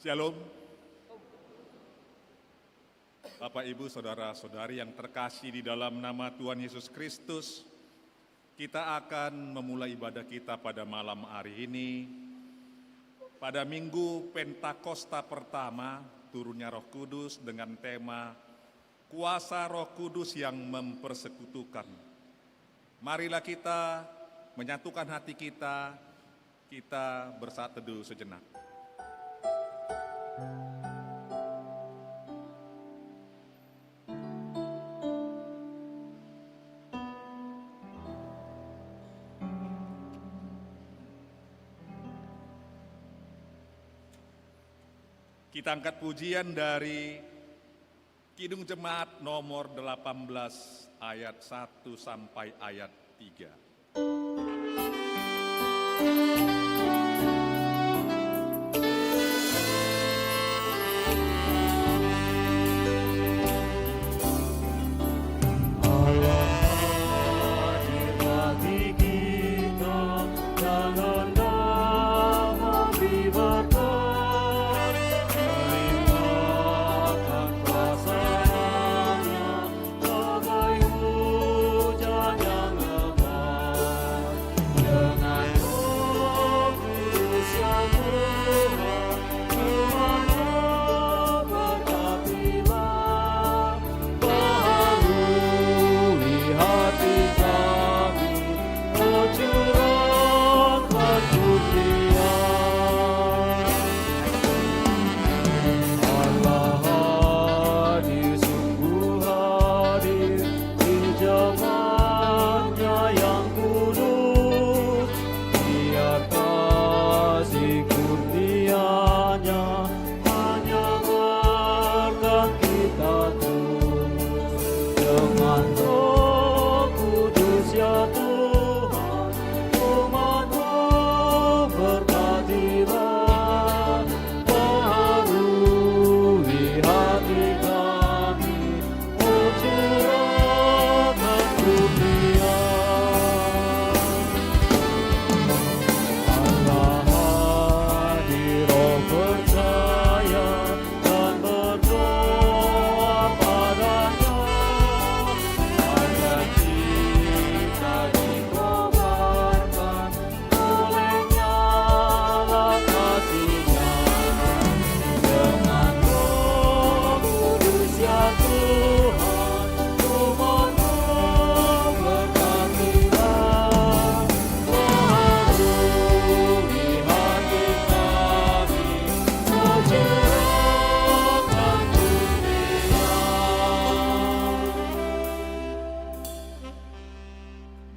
Shalom. Bapak, Ibu, Saudara-saudari yang terkasih di dalam nama Tuhan Yesus Kristus, kita akan memulai ibadah kita pada malam hari ini, pada Minggu Pentakosta pertama, turunnya Roh Kudus dengan tema Kuasa Roh Kudus yang mempersekutukan. Marilah kita menyatukan hati kita bersaat teduh sejenak. Kita angkat pujian dari Kidung Jemaat nomor 18 ayat 1 sampai ayat 3.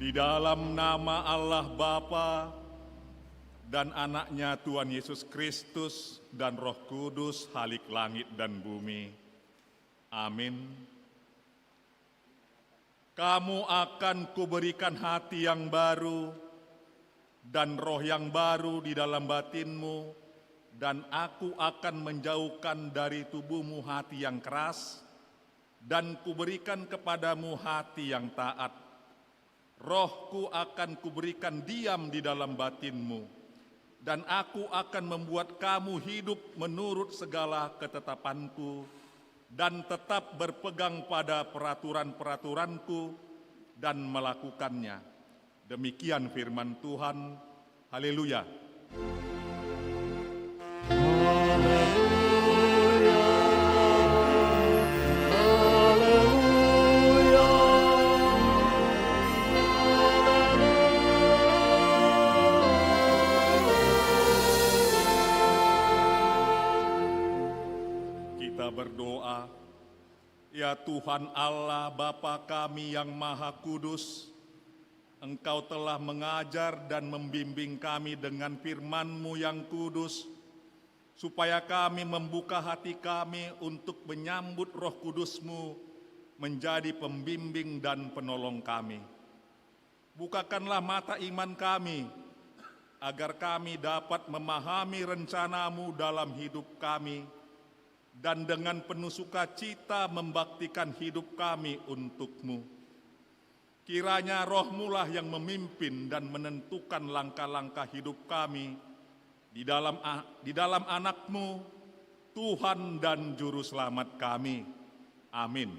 Dalam nama Allah Bapa dan Anaknya Tuhan Yesus Kristus dan Roh Kudus, Halik langit dan bumi. Amin. Kamu akan kuberikan hati yang baru dan roh yang baru di dalam batinmu, dan aku akan menjauhkan dari tubuhmu hati yang keras, dan kuberikan kepadamu hati yang taat. Rohku akan kuberikan diam di dalam batinmu, dan aku akan membuat kamu hidup menurut segala ketetapanku, dan tetap berpegang pada peraturan-peraturanku dan melakukannya. Demikian firman Tuhan. Haleluya. Berdoa, ya Tuhan Allah Bapa kami yang Maha Kudus, Engkau telah mengajar dan membimbing kami dengan firman-Mu yang kudus, supaya kami membuka hati kami untuk menyambut Roh Kudus-Mu menjadi pembimbing dan penolong kami. Bukakanlah mata iman kami, agar kami dapat memahami rencana-Mu dalam hidup kami, dan dengan penuh sukacita membaktikan hidup kami untuk-Mu. Kiranya Roh-Mu lah yang memimpin dan menentukan langkah-langkah hidup kami di dalam anak-Mu, Tuhan dan Juru Selamat kami. Amin.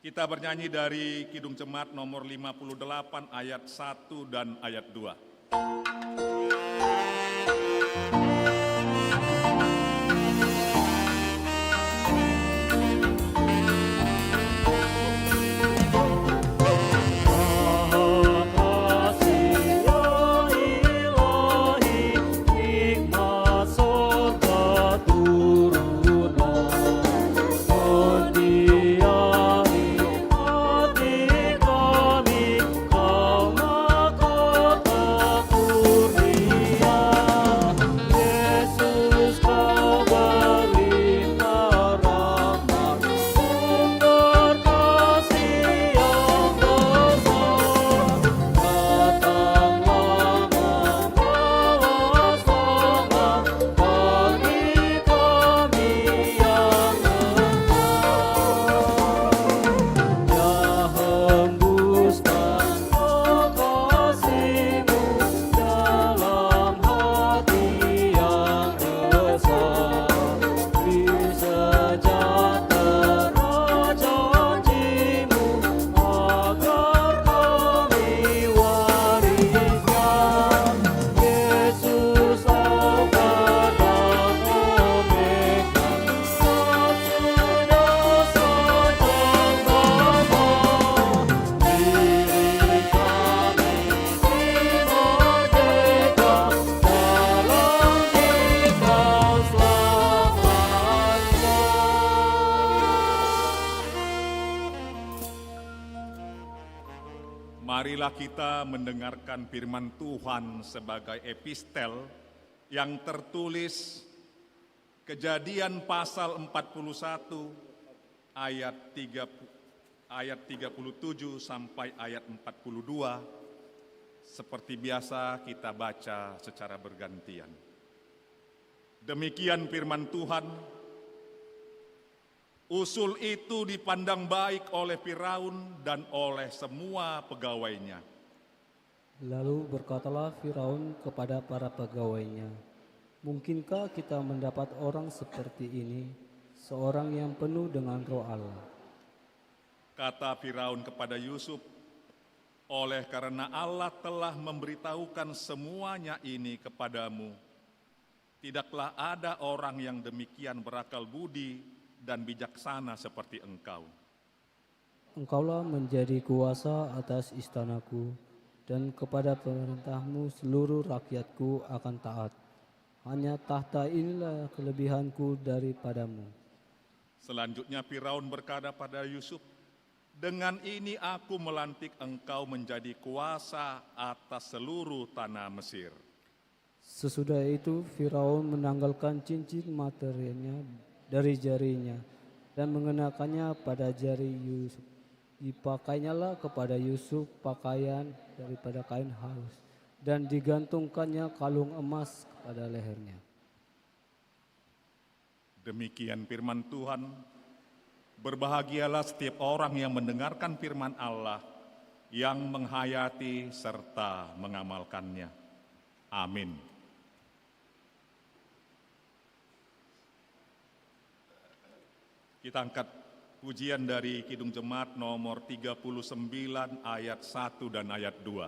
Kita bernyanyi dari Kidung Jemaat nomor 58 ayat 1 dan ayat 2. Marilah kita mendengarkan firman Tuhan sebagai epistel yang tertulis Kejadian pasal 41 ayat 37 sampai ayat 42. Seperti biasa kita baca secara bergantian. Demikian firman Tuhan. Usul itu dipandang baik oleh Firaun dan oleh semua pegawainya. Lalu berkatalah Firaun kepada para pegawainya, "Mungkinkah kita mendapat orang seperti ini, seorang yang penuh dengan roh Allah?" Kata Firaun kepada Yusuf, "Oleh karena Allah telah memberitahukan semuanya ini kepadamu, tidaklah ada orang yang demikian berakal budi dan bijaksana seperti engkau. Engkaulah menjadi kuasa atas istanaku, dan kepada pemerintahmu seluruh rakyatku akan taat. Hanya tahta inilah kelebihanku daripadamu." Selanjutnya Firaun berkata pada Yusuf, "Dengan ini aku melantik engkau menjadi kuasa atas seluruh tanah Mesir." Sesudah itu Firaun menanggalkan cincin materinya dari jarinya dan mengenakannya pada jari Yusuf. Dipakainyalah kepada Yusuf pakaian daripada kain halus dan digantungkannya kalung emas pada lehernya. Demikian firman Tuhan. Berbahagialah setiap orang yang mendengarkan firman Allah, yang menghayati serta mengamalkannya. Amin. Kita angkat pujian dari Kidung Jemaat nomor 39 ayat 1 dan ayat 2.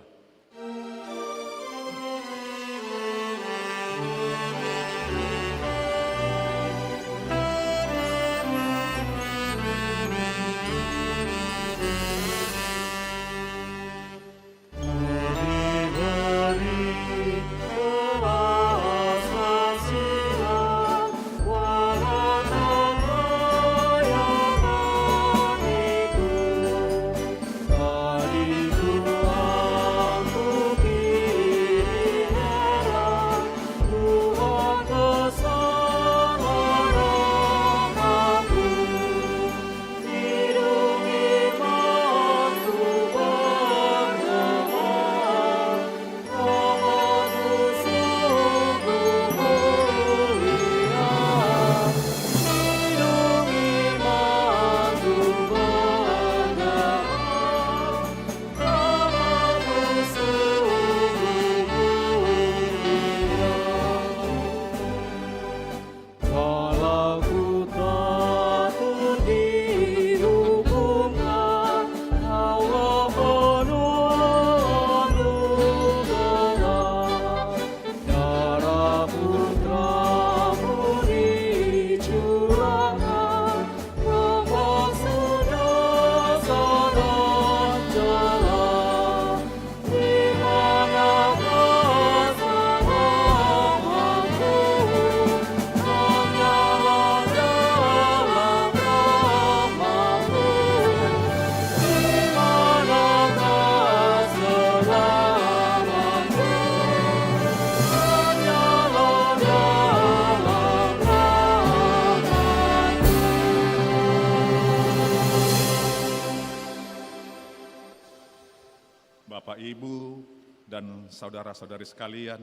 saudara-saudari sekalian,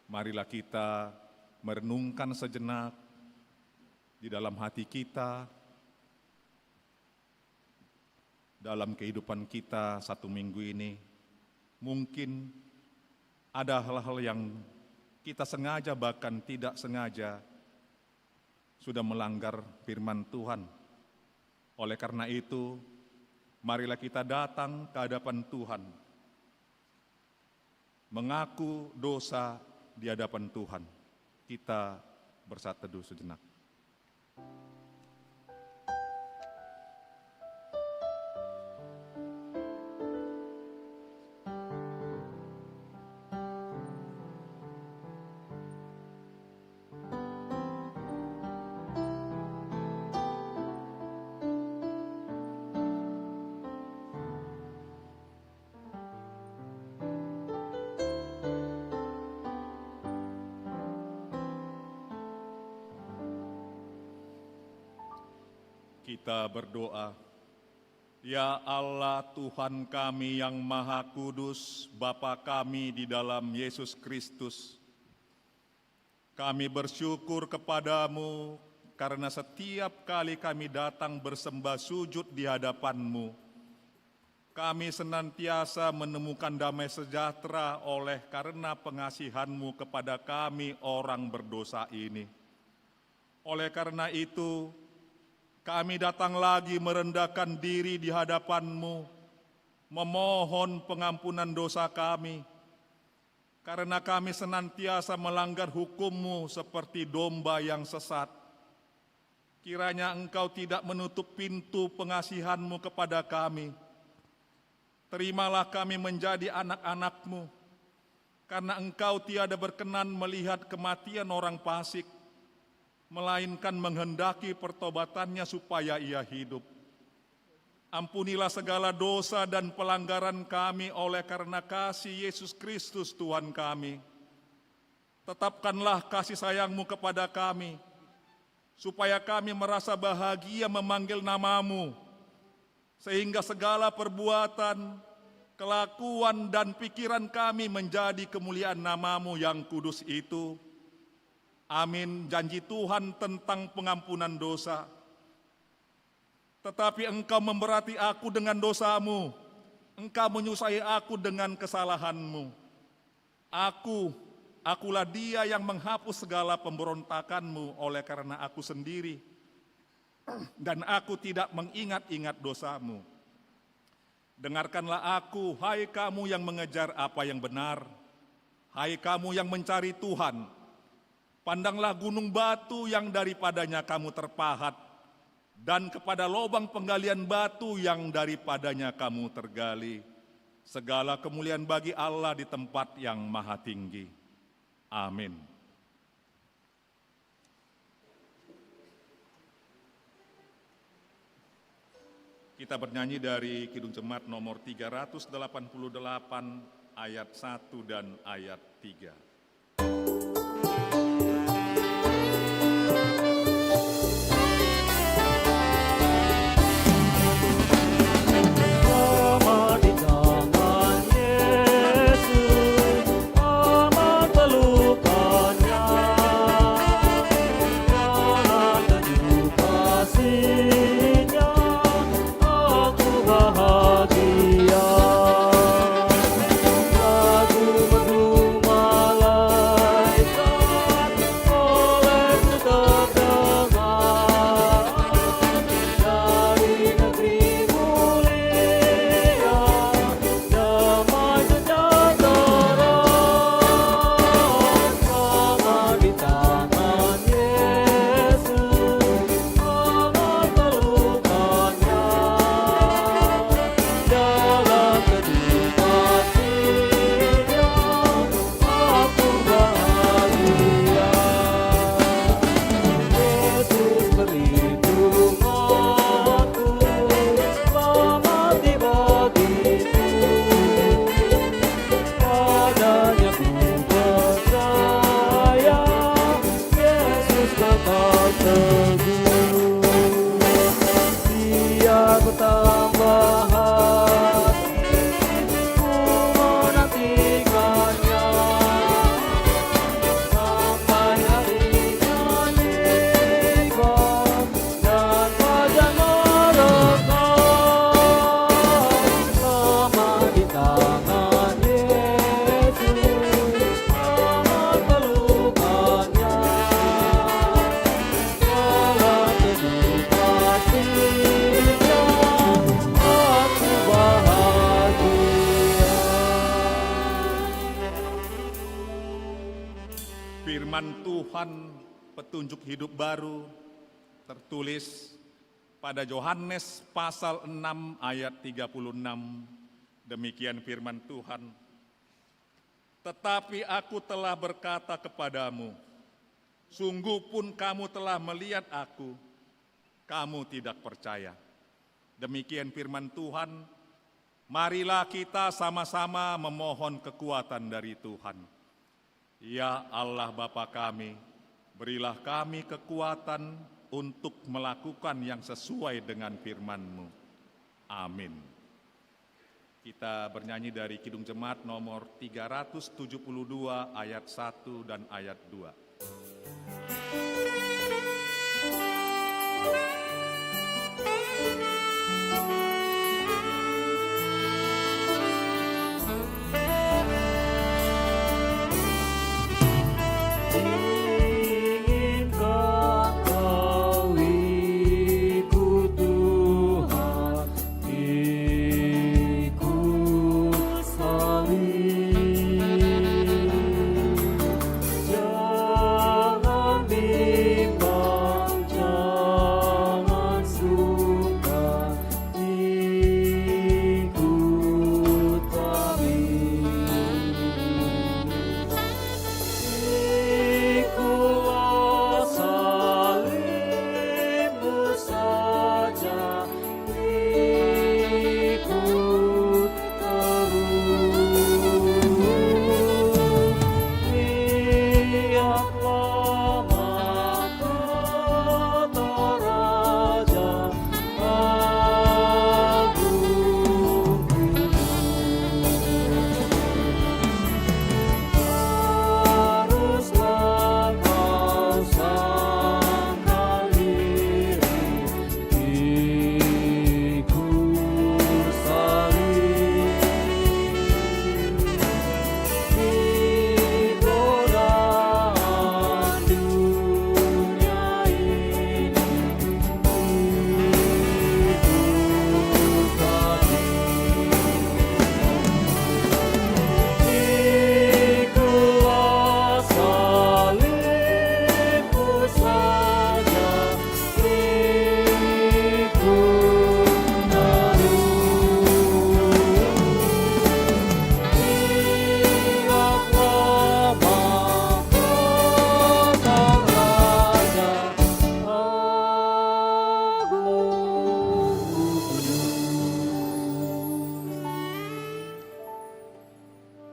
marilah kita merenungkan sejenak di dalam hati kita, dalam kehidupan kita satu minggu ini. Mungkin ada hal-hal yang kita sengaja bahkan tidak sengaja sudah melanggar firman Tuhan. Oleh karena itu, marilah kita datang ke hadapan Tuhan, mengaku dosa di hadapan Tuhan. Kita bersatu teduh sejenak. Kita berdoa. Ya Allah Tuhan kami yang Maha Kudus, Bapa kami di dalam Yesus Kristus, kami bersyukur kepadamu karena setiap kali kami datang bersembah sujud di hadapan-Mu, kami senantiasa menemukan damai sejahtera oleh karena pengasihan-Mu kepada kami orang berdosa ini. Oleh karena itu, kami datang lagi merendahkan diri di hadapan-Mu, memohon pengampunan dosa kami, karena kami senantiasa melanggar hukum-Mu seperti domba yang sesat. Kiranya Engkau tidak menutup pintu pengasihan-Mu kepada kami. Terimalah kami menjadi anak-anak-Mu, karena Engkau tiada berkenan melihat kematian orang fasik, melainkan menghendaki pertobatannya supaya ia hidup. Ampunilah segala dosa dan pelanggaran kami oleh karena kasih Yesus Kristus Tuhan kami. Tetapkanlah kasih sayang-Mu kepada kami, supaya kami merasa bahagia memanggil nama-Mu, sehingga segala perbuatan, kelakuan, dan pikiran kami menjadi kemuliaan nama-Mu yang kudus itu. Amin. Janji Tuhan tentang pengampunan dosa. Tetapi Engkau memberati aku dengan dosa-Mu. Engkau menyusahai aku dengan kesalahan-Mu. Akulah dia yang menghapus segala pemberontakan-Mu oleh karena aku sendiri. Dan aku tidak mengingat-ingat dosa-Mu. Dengarkanlah aku, hai kamu yang mengejar apa yang benar. Hai kamu yang mencari Tuhan. Pandanglah gunung batu yang daripadanya kamu terpahat, dan kepada lubang penggalian batu yang daripadanya kamu tergali. Segala kemuliaan bagi Allah di tempat yang maha tinggi. Amin. Kita bernyanyi dari Kidung Jemaat nomor 388 ayat 1 dan ayat 3. Lagu berdumala Firman Tuhan, petunjuk hidup baru, tertulis pada Yohanes pasal 6 ayat 36. Demikian firman Tuhan. Tetapi aku telah berkata kepadamu, sungguh pun kamu telah melihat aku, kamu tidak percaya. Demikian firman Tuhan, marilah kita sama-sama memohon kekuatan dari Tuhan. Ya Allah Bapa kami, berilah kami kekuatan untuk melakukan yang sesuai dengan firman-Mu. Amin. Kita bernyanyi dari Kidung Jemaat nomor 372 ayat 1 dan ayat 2.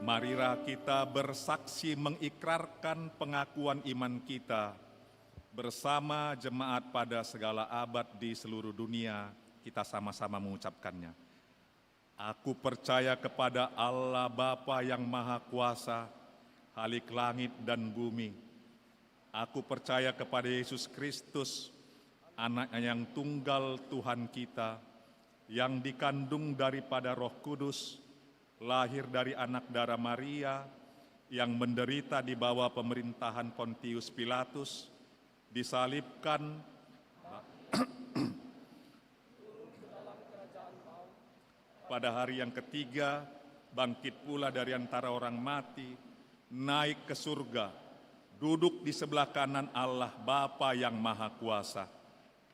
Marilah kita bersaksi mengikrarkan pengakuan iman kita bersama jemaat pada segala abad di seluruh dunia. Kita sama-sama mengucapkannya. Aku percaya kepada Allah Bapa yang Maha Kuasa, Khalik langit dan bumi. Aku percaya kepada Yesus Kristus, Anak-Nya yang tunggal Tuhan kita, yang dikandung daripada Roh Kudus, lahir dari anak darah Maria, yang menderita di bawah pemerintahan Pontius Pilatus, disalibkan, pada hari yang ketiga bangkit pula dari antara orang mati, naik ke surga, duduk di sebelah kanan Allah Bapa yang Maha Kuasa,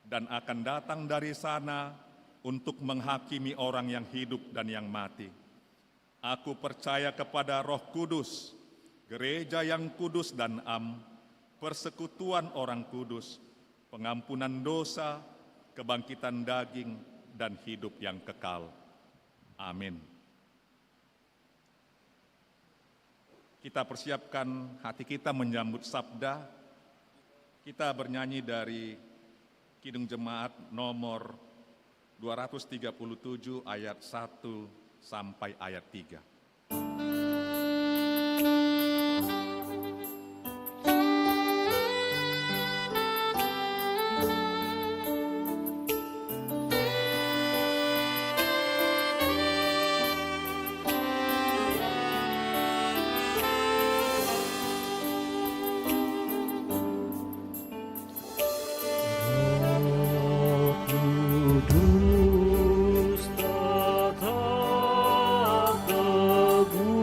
dan akan datang dari sana untuk menghakimi orang yang hidup dan yang mati. Aku percaya kepada Roh Kudus, gereja yang kudus dan am, persekutuan orang kudus, pengampunan dosa, kebangkitan daging, dan hidup yang kekal. Amin. Kita persiapkan hati kita menyambut sabda. Kita bernyanyi dari Kidung Jemaat nomor 237 ayat 1 sampai ayat 3. Kudus tetap teguh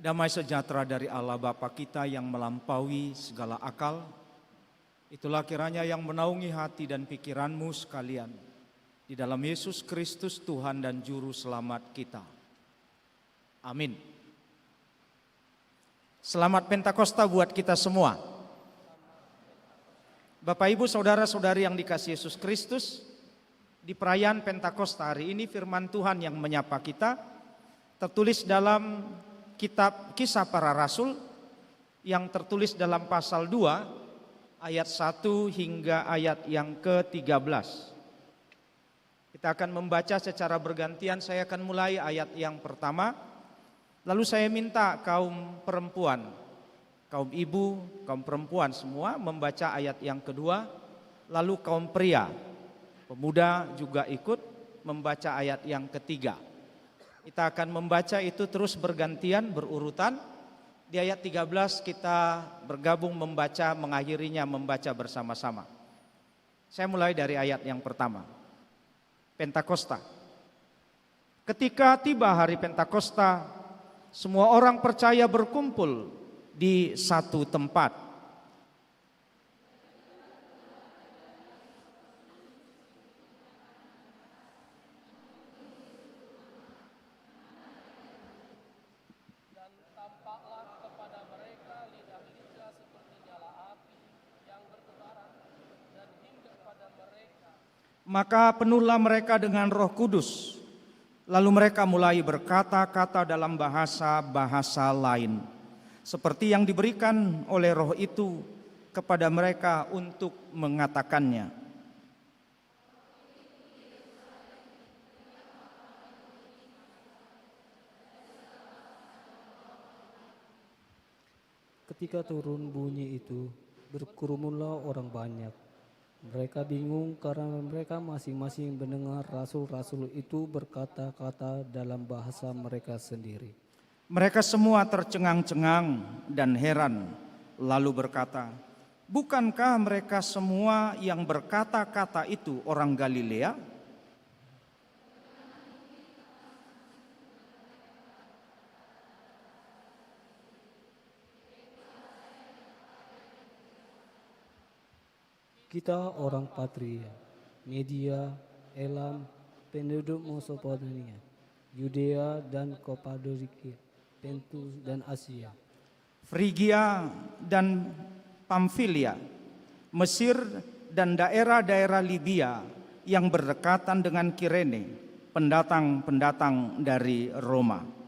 Damai sejahtera dari Allah Bapa kita yang melampaui segala akal, itulah kiranya yang menaungi hati dan pikiranmu sekalian, di dalam Yesus Kristus Tuhan dan Juru Selamat kita. Amin. Selamat Pentakosta buat kita semua. Bapak Ibu Saudara-saudari yang dikasihi Yesus Kristus, di perayaan Pentakosta hari ini firman Tuhan yang menyapa kita tertulis dalam kitab Kisah Para Rasul yang tertulis dalam pasal 2 ayat 1 hingga ayat yang ke-13. Kita akan membaca secara bergantian. Saya akan mulai ayat yang pertama, lalu saya minta kaum perempuan, kaum ibu, kaum perempuan semua membaca ayat yang kedua, lalu kaum pria, pemuda juga ikut membaca ayat yang ketiga. Kita akan membaca itu terus bergantian, berurutan. Di ayat 13 kita bergabung membaca, mengakhirinya membaca bersama-sama. Saya mulai dari ayat yang pertama. Pentakosta. Ketika tiba hari Pentakosta, semua orang percaya berkumpul di satu tempat. Maka penuhlah mereka dengan Roh Kudus. Lalu mereka mulai berkata-kata dalam bahasa-bahasa lain, seperti yang diberikan oleh Roh itu kepada mereka untuk mengatakannya. Ketika turun bunyi itu, berkerumunlah orang banyak. Mereka bingung karena mereka masing-masing mendengar rasul-rasul itu berkata-kata dalam bahasa mereka sendiri. Mereka semua tercengang-cengang dan heran, lalu berkata, "Bukankah mereka semua yang berkata-kata itu orang Galilea?" Kita orang Patria, Media, Elam, penduduk Mesopotamia, Yudea dan Kapadokia, Pontus dan Asia, Frigia dan Pamfilia, Mesir dan daerah-daerah Libya yang berdekatan dengan Kirene, pendatang-pendatang dari Roma.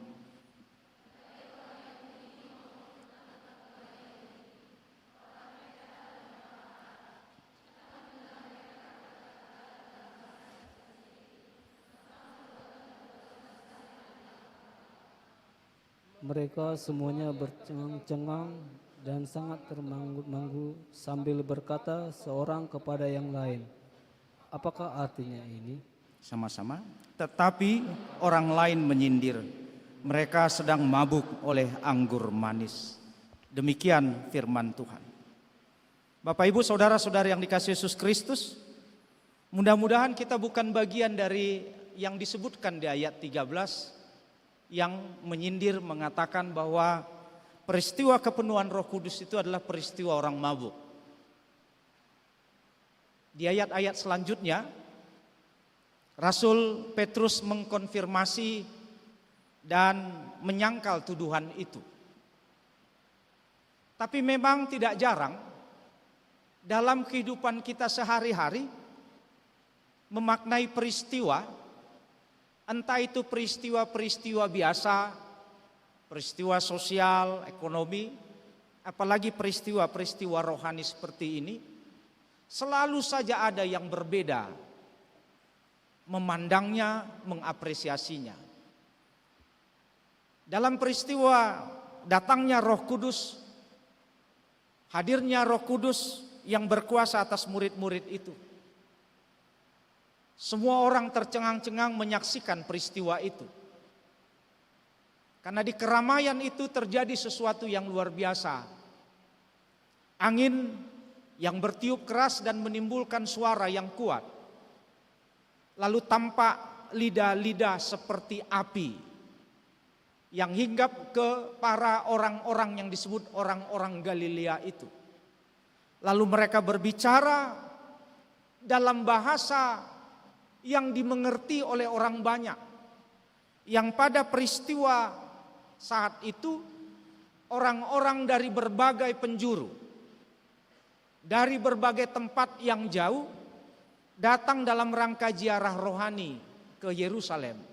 Mereka semuanya bercengang-cengang dan sangat termanggu-manggu sambil berkata seorang kepada yang lain, "Apakah artinya ini?" Sama-sama. Tetapi orang lain menyindir, mereka sedang mabuk oleh anggur manis. Demikian firman Tuhan. Bapak Ibu Saudara-saudari yang dikasihi Yesus Kristus, mudah-mudahan kita bukan bagian dari yang disebutkan di ayat 13 yang menyindir mengatakan bahwa peristiwa kepenuhan Roh Kudus itu adalah peristiwa orang mabuk. Di ayat-ayat selanjutnya, Rasul Petrus mengkonfirmasi dan menyangkal tuduhan itu. Tapi memang tidak jarang dalam kehidupan kita sehari-hari memaknai peristiwa, entah itu peristiwa-peristiwa biasa, peristiwa sosial, ekonomi, apalagi peristiwa-peristiwa rohani seperti ini, selalu saja ada yang berbeda memandangnya, mengapresiasinya. Dalam peristiwa datangnya Roh Kudus, hadirnya Roh Kudus yang berkuasa atas murid-murid itu, semua orang tercengang-cengang menyaksikan peristiwa itu. Karena di keramaian itu terjadi sesuatu yang luar biasa. Angin yang bertiup keras dan menimbulkan suara yang kuat. Lalu tampak lidah-lidah seperti api. yang hinggap ke para orang-orang yang disebut orang-orang Galilea itu. Lalu mereka berbicara dalam bahasa yang dimengerti oleh orang banyak, yang pada peristiwa saat itu orang-orang dari berbagai penjuru, dari berbagai tempat yang jauh datang dalam rangka ziarah rohani ke Yerusalem.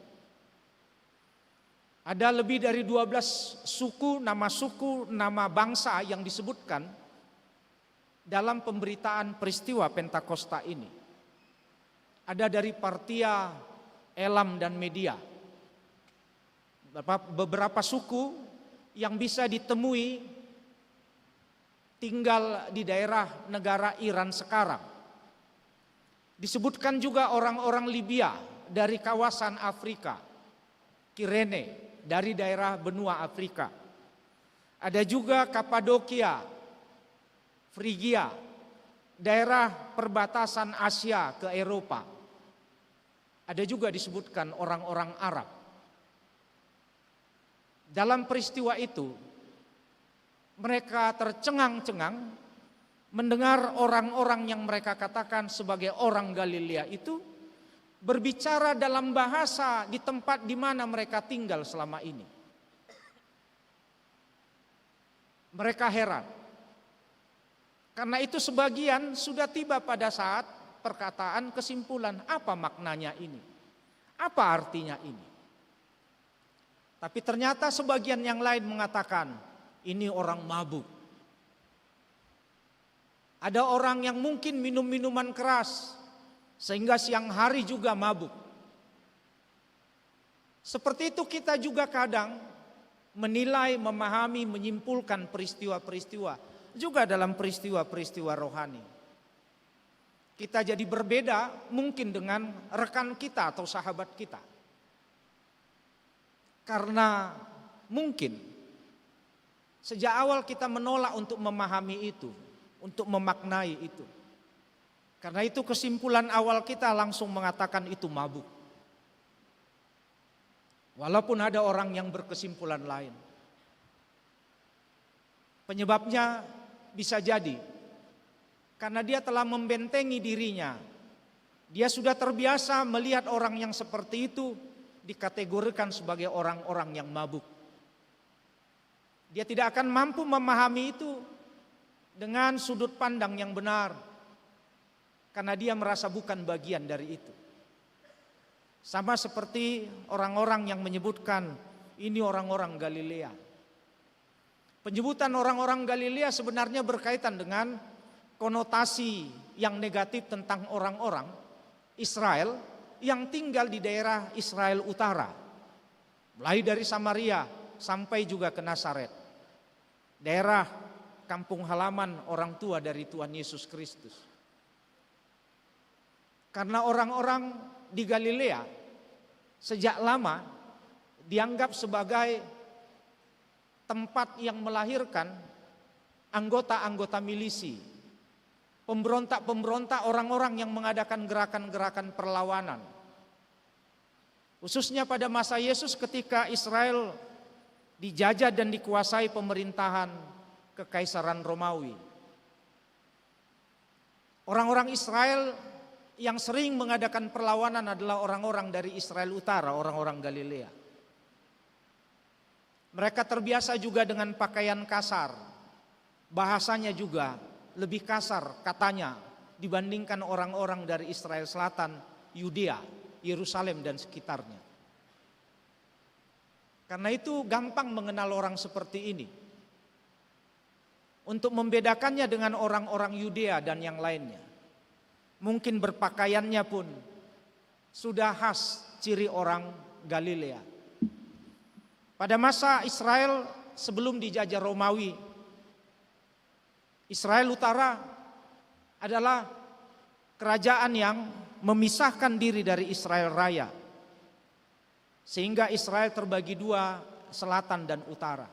Ada lebih dari 12 suku, nama bangsa yang disebutkan dalam pemberitaan peristiwa Pentakosta ini. Ada dari Partia, Elam, dan Media. Beberapa suku yang bisa ditemui tinggal di daerah negara Iran sekarang. Disebutkan juga orang-orang Libya dari kawasan Afrika, Kirene dari daerah benua Afrika. Ada juga Kapadokia, Frigia, daerah perbatasan Asia ke Eropa. Ada juga disebutkan orang-orang Arab. Dalam peristiwa itu, mereka tercengang-cengang mendengar orang-orang yang mereka katakan sebagai orang Galilea itu berbicara dalam bahasa di tempat di mana mereka tinggal selama ini. Mereka heran. Karena itu sebagian sudah tiba pada saat perkataan kesimpulan, apa maknanya ini? Apa artinya ini? Tapi ternyata sebagian yang lain mengatakan, ini orang mabuk. Ada orang yang mungkin minum minuman keras, sehingga siang hari juga mabuk. Seperti itu kita juga kadang menilai, memahami, menyimpulkan peristiwa-peristiwa. Juga dalam peristiwa-peristiwa rohani. Kita jadi berbeda mungkin dengan rekan kita atau sahabat kita. Karena mungkin sejak awal kita menolak untuk memahami itu, untuk memaknai itu. Karena itu kesimpulan awal kita langsung mengatakan itu mabuk. Walaupun ada orang yang berkesimpulan lain. Penyebabnya bisa jadi karena dia telah membentengi dirinya. Dia sudah terbiasa melihat orang yang seperti itu dikategorikan sebagai orang-orang yang mabuk. Dia tidak akan mampu memahami itu dengan sudut pandang yang benar. Karena dia merasa bukan bagian dari itu. Sama seperti orang-orang yang menyebutkan ini orang-orang Galilea. Penyebutan orang-orang Galilea sebenarnya berkaitan dengan konotasi yang negatif tentang orang-orang Israel yang tinggal di daerah Israel Utara. Mulai dari Samaria sampai juga ke Nazaret. Daerah kampung halaman orang tua dari Tuhan Yesus Kristus. Karena orang-orang di Galilea sejak lama dianggap sebagai tempat yang melahirkan anggota-anggota milisi, pemberontak-pemberontak, orang-orang yang mengadakan gerakan-gerakan perlawanan. Khususnya pada masa Yesus ketika Israel dijajah dan dikuasai pemerintahan Kekaisaran Romawi. Orang-orang Israel yang sering mengadakan perlawanan adalah orang-orang dari Israel Utara, orang-orang Galilea. Mereka terbiasa juga dengan pakaian kasar. Bahasanya juga lebih kasar katanya dibandingkan orang-orang dari Israel Selatan, Yudea, Yerusalem dan sekitarnya. Karena itu gampang mengenal orang seperti ini. Untuk membedakannya dengan orang-orang Yudea dan yang lainnya. Mungkin berpakaiannya pun sudah khas ciri orang Galilea. Pada masa Israel sebelum dijajah Romawi, Israel Utara adalah kerajaan yang memisahkan diri dari Israel Raya. Sehingga Israel terbagi dua, selatan dan utara.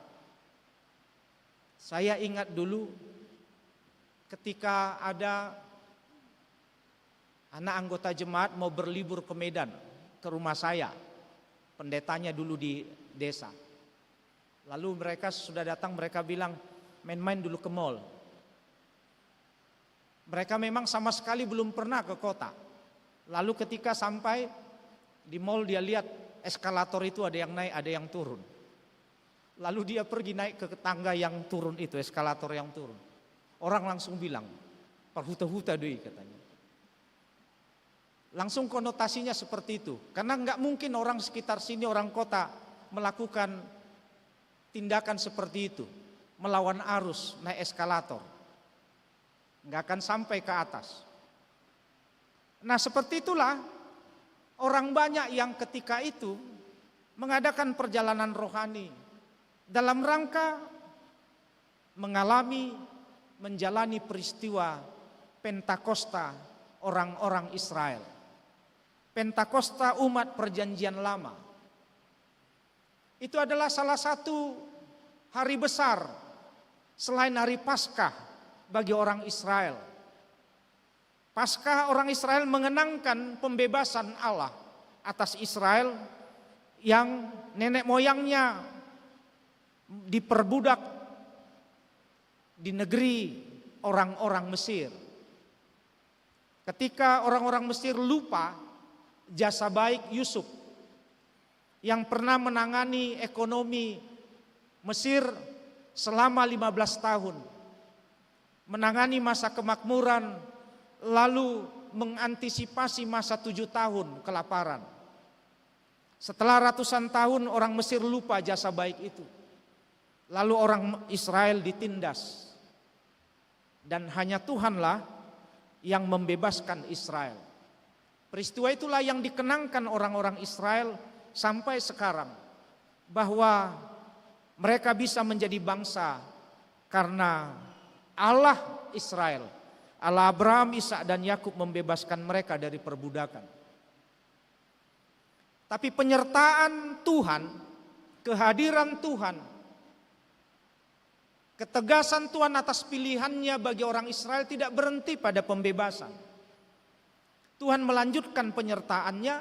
Saya ingat dulu ketika ada anak anggota jemaat mau berlibur ke Medan, ke rumah saya. Pendetanya dulu di desa. Lalu mereka sudah datang, mereka bilang main-main dulu ke mall. Mereka memang sama sekali belum pernah ke kota. Lalu ketika sampai di mall dia lihat eskalator itu ada yang naik, ada yang turun. Lalu dia pergi naik ke tangga yang turun itu, eskalator yang turun. Orang langsung bilang, perhuta-huta deh katanya. Langsung konotasinya seperti itu. Karena nggak mungkin orang sekitar sini, orang kota melakukan tindakan seperti itu. Melawan arus, naik eskalator. Nggak akan sampai ke atas. Nah seperti itulah orang banyak yang ketika itu mengadakan perjalanan rohani dalam rangka menjalani peristiwa Pentakosta orang-orang Israel. Pentakosta umat perjanjian lama. Itu adalah salah satu hari besar selain hari Paskah bagi orang Israel. Paskah orang Israel mengenangkan pembebasan Allah atas Israel yang nenek moyangnya diperbudak di negeri orang-orang Mesir. Ketika orang-orang Mesir lupa jasa baik Yusuf yang pernah menangani ekonomi Mesir selama 15 tahun. Menangani masa kemakmuran, lalu mengantisipasi masa 7 tahun kelaparan. Setelah ratusan tahun orang Mesir lupa jasa baik itu. Lalu orang Israel ditindas. Dan hanya Tuhanlah yang membebaskan Israel. Peristiwa itulah yang dikenangkan orang-orang Israel sampai sekarang. Bahwa mereka bisa menjadi bangsa karena Allah Israel, Allah Abraham, Ishak dan Yakub membebaskan mereka dari perbudakan. Tapi penyertaan Tuhan, kehadiran Tuhan, ketegasan Tuhan atas pilihannya bagi orang Israel tidak berhenti pada pembebasan. Tuhan melanjutkan penyertaannya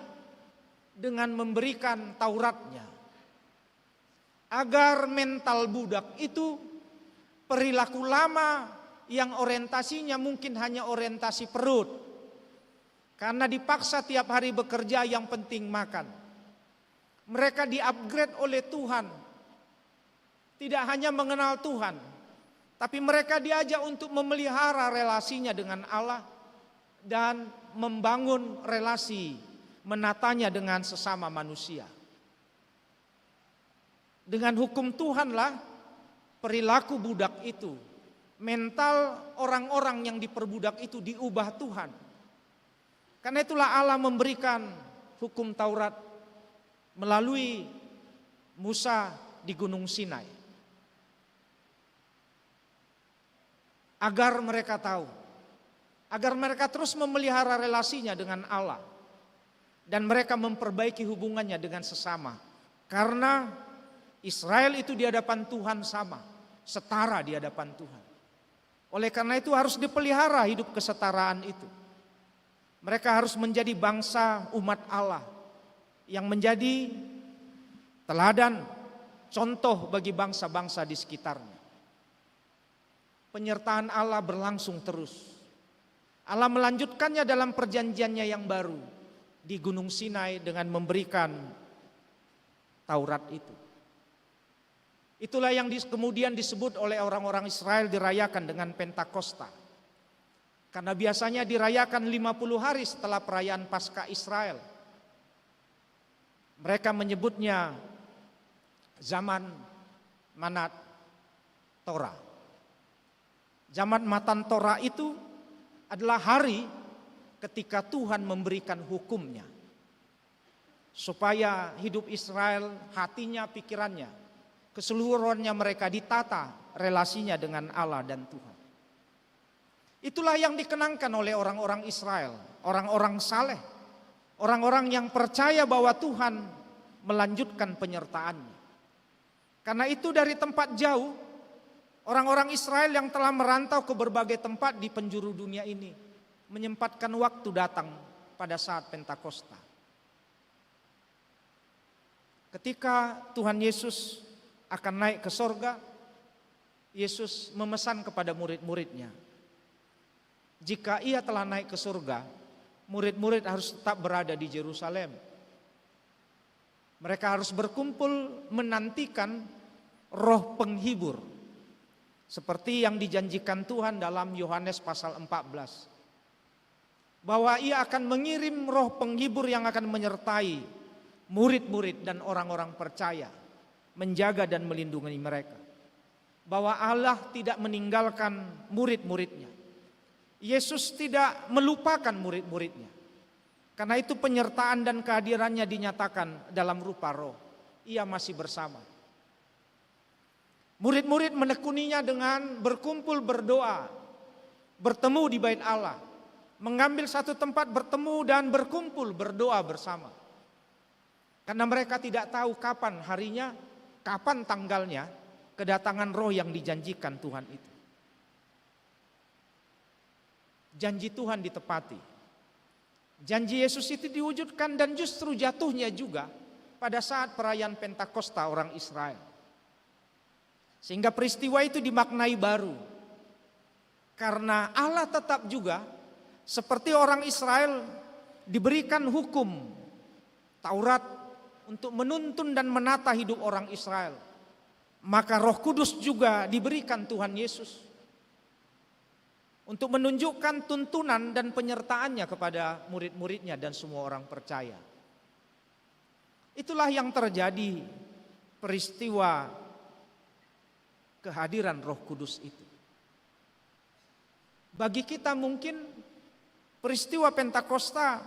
dengan memberikan Tauratnya. Agar mental budak itu perilaku lama yang orientasinya mungkin hanya orientasi perut. Karena dipaksa tiap hari bekerja yang penting makan. Mereka di-upgrade oleh Tuhan. Tidak hanya mengenal Tuhan, tapi mereka diajak untuk memelihara relasinya dengan Allah dan membangun relasi, menatanya dengan sesama manusia. Dengan hukum Tuhanlah perilaku budak itu, mental orang-orang yang diperbudak itu diubah Tuhan. Karena itulah Allah memberikan hukum Taurat melalui Musa di Gunung Sinai. Agar mereka tahu, agar mereka terus memelihara relasinya dengan Allah. Dan mereka memperbaiki hubungannya dengan sesama. Karena Israel itu di hadapan Tuhan sama, setara di hadapan Tuhan. Oleh karena itu harus dipelihara hidup kesetaraan itu. Mereka harus menjadi bangsa umat Allah yang menjadi teladan, contoh bagi bangsa-bangsa di sekitarnya. Penyertaan Allah berlangsung terus. Allah melanjutkannya dalam perjanjiannya yang baru di Gunung Sinai dengan memberikan Taurat itu. Itulah yang kemudian disebut oleh orang-orang Israel dirayakan dengan Pentakosta. Karena biasanya dirayakan 50 hari setelah perayaan Paskah Israel. Mereka menyebutnya zaman Manat Torah. Zaman Matan Torah itu adalah hari ketika Tuhan memberikan hukumnya. Supaya hidup Israel, hatinya, pikirannya, keseluruhannya mereka ditata relasinya dengan Allah dan Tuhan. Itulah yang dikenangkan oleh orang-orang Israel, orang-orang saleh, orang-orang yang percaya bahwa Tuhan melanjutkan penyertaannya. Karena itu dari tempat jauh, orang-orang Israel yang telah merantau ke berbagai tempat di penjuru dunia ini menyempatkan waktu datang pada saat Pentakosta. Ketika Tuhan Yesus akan naik ke sorga, Yesus memesan kepada murid-muridnya, jika ia telah naik ke surga, murid-murid harus tetap berada di Yerusalem. Mereka harus berkumpul menantikan roh penghibur, seperti yang dijanjikan Tuhan dalam Yohanes pasal 14. Bahwa ia akan mengirim roh penghibur yang akan menyertai murid-murid dan orang-orang percaya, menjaga dan melindungi mereka. Bahwa Allah tidak meninggalkan murid-muridnya. Yesus tidak melupakan murid-muridnya. Karena itu penyertaan dan kehadirannya dinyatakan dalam rupa roh. Ia masih bersama. Murid-murid menekuninya dengan berkumpul berdoa, bertemu di bait Allah, mengambil satu tempat bertemu dan berkumpul berdoa bersama. Karena mereka tidak tahu kapan harinya, kapan tanggalnya kedatangan roh yang dijanjikan Tuhan itu. Janji Tuhan ditepati. Janji Yesus itu diwujudkan dan justru jatuhnya juga pada saat perayaan Pentakosta orang Israel. Sehingga peristiwa itu dimaknai baru. Karena Allah tetap juga seperti orang Israel diberikan hukum Taurat untuk menuntun dan menata hidup orang Israel. Maka Roh Kudus juga diberikan Tuhan Yesus untuk menunjukkan tuntunan dan penyertaannya kepada murid-muridnya dan semua orang percaya. Itulah yang terjadi peristiwa kehadiran Roh Kudus itu. Bagi kita mungkin peristiwa Pentakosta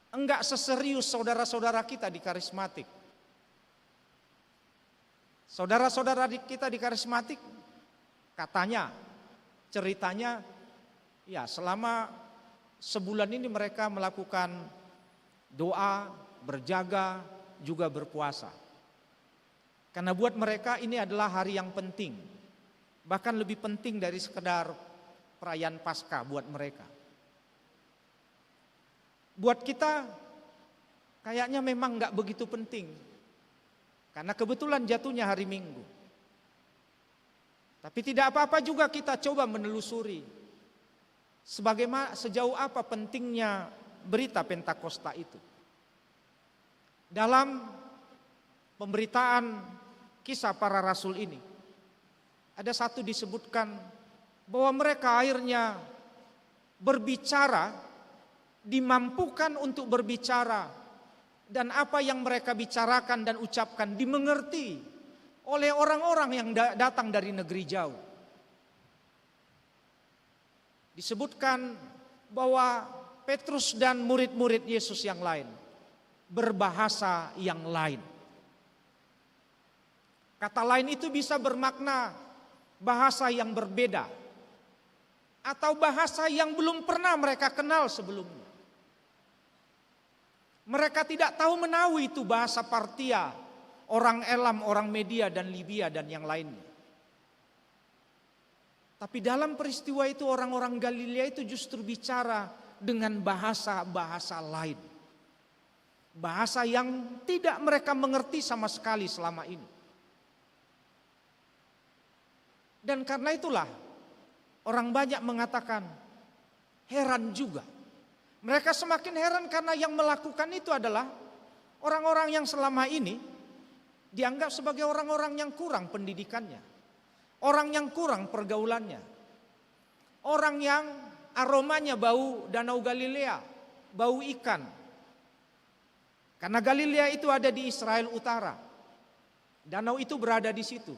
enggak seserius saudara-saudara kita di karismatik. Saudara-saudara kita di karismatik katanya, ceritanya, ya selama sebulan ini mereka melakukan doa, berjaga, juga berpuasa. Karena buat mereka ini adalah hari yang penting. Bahkan lebih penting dari sekedar perayaan Paskah buat mereka. Buat kita kayaknya memang gak begitu penting. Karena kebetulan jatuhnya hari Minggu. Tapi tidak apa-apa juga kita coba menelusuri sejauh apa pentingnya berita Pentakosta itu. Dalam pemberitaan kisah para rasul ini, ada satu disebutkan bahwa mereka akhirnya berbicara, dimampukan untuk berbicara, dan apa yang mereka bicarakan dan ucapkan dimengerti oleh orang-orang yang datang dari negeri jauh. Disebutkan bahwa Petrus dan murid-murid Yesus yang lain berbahasa yang lain. Kata lain itu bisa bermakna bahasa yang berbeda atau bahasa yang belum pernah mereka kenal sebelumnya. Mereka tidak tahu menahu itu bahasa Partia, orang Elam, orang Media dan Libya dan yang lainnya. Tapi dalam peristiwa itu orang-orang Galilea itu justru bicara dengan bahasa-bahasa lain. Bahasa yang tidak mereka mengerti sama sekali selama ini. Dan karena itulah orang banyak mengatakan heran juga. Mereka semakin heran karena yang melakukan itu adalah orang-orang yang selama ini dianggap sebagai orang-orang yang kurang pendidikannya, orang yang kurang pergaulannya, orang yang aromanya bau Danau Galilea, bau ikan. Karena Galilea itu ada di Israel Utara, danau itu berada di situ,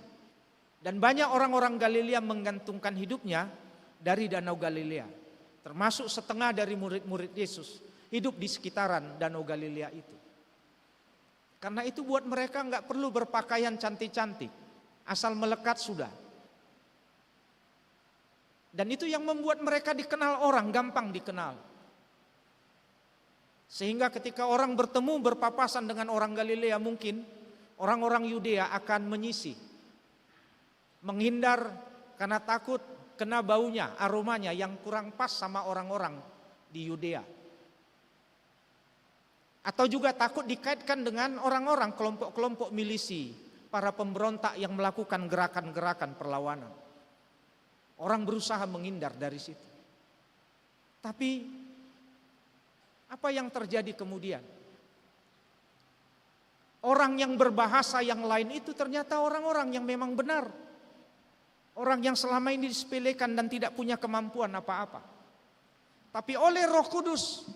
dan banyak orang-orang Galilea menggantungkan hidupnya dari Danau Galilea. Termasuk setengah dari murid-murid Yesus hidup di sekitaran Danau Galilea itu. Karena itu buat mereka nggak perlu berpakaian cantik-cantik, asal melekat sudah. Dan itu yang membuat mereka dikenal orang, gampang dikenal. Sehingga ketika orang bertemu berpapasan dengan orang Galilea, mungkin orang-orang Yudea akan menyisih, menghindar karena takut kena baunya, aromanya yang kurang pas sama orang-orang di Yudea. Atau juga takut dikaitkan dengan orang-orang kelompok-kelompok milisi para pemberontak yang melakukan gerakan-gerakan perlawanan. Orang berusaha menghindar dari situ. Tapi apa yang terjadi kemudian? Orang yang berbahasa yang lain itu ternyata orang-orang yang memang benar. Orang yang selama ini disepelekan dan tidak punya kemampuan apa-apa. Tapi oleh Roh Kudus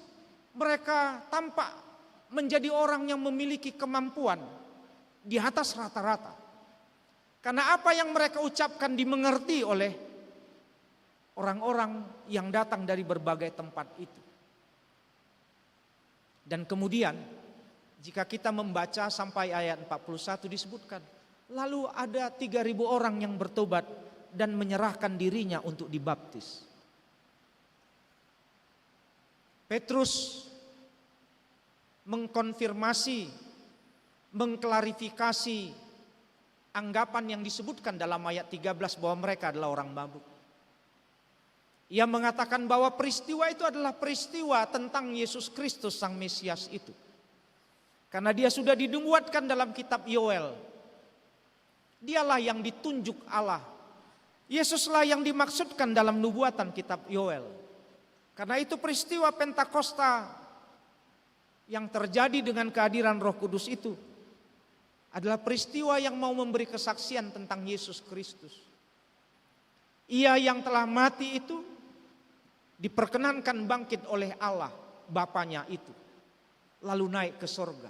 mereka tampak menjadi orang yang memiliki kemampuan di atas rata-rata. Karena apa yang mereka ucapkan dimengerti oleh orang-orang yang datang dari berbagai tempat itu. Dan kemudian jika kita membaca sampai ayat 41 disebutkan, lalu ada 3.000 orang yang bertobat dan menyerahkan dirinya untuk dibaptis. Petrus mengkonfirmasi, mengklarifikasi anggapan yang disebutkan dalam ayat 13 bahwa mereka adalah orang mabuk. Ia mengatakan bahwa peristiwa itu adalah peristiwa tentang Yesus Kristus Sang Mesias itu. Karena dia sudah dinubuatkan dalam kitab Yoel. Dialah yang ditunjuk Allah. Yesuslah yang dimaksudkan dalam nubuatan kitab Yoel. Karena itu peristiwa Pentakosta yang terjadi dengan kehadiran Roh Kudus itu adalah peristiwa yang mau memberi kesaksian tentang Yesus Kristus. Ia yang telah mati itu diperkenankan bangkit oleh Allah Bapanya itu, lalu naik ke sorga,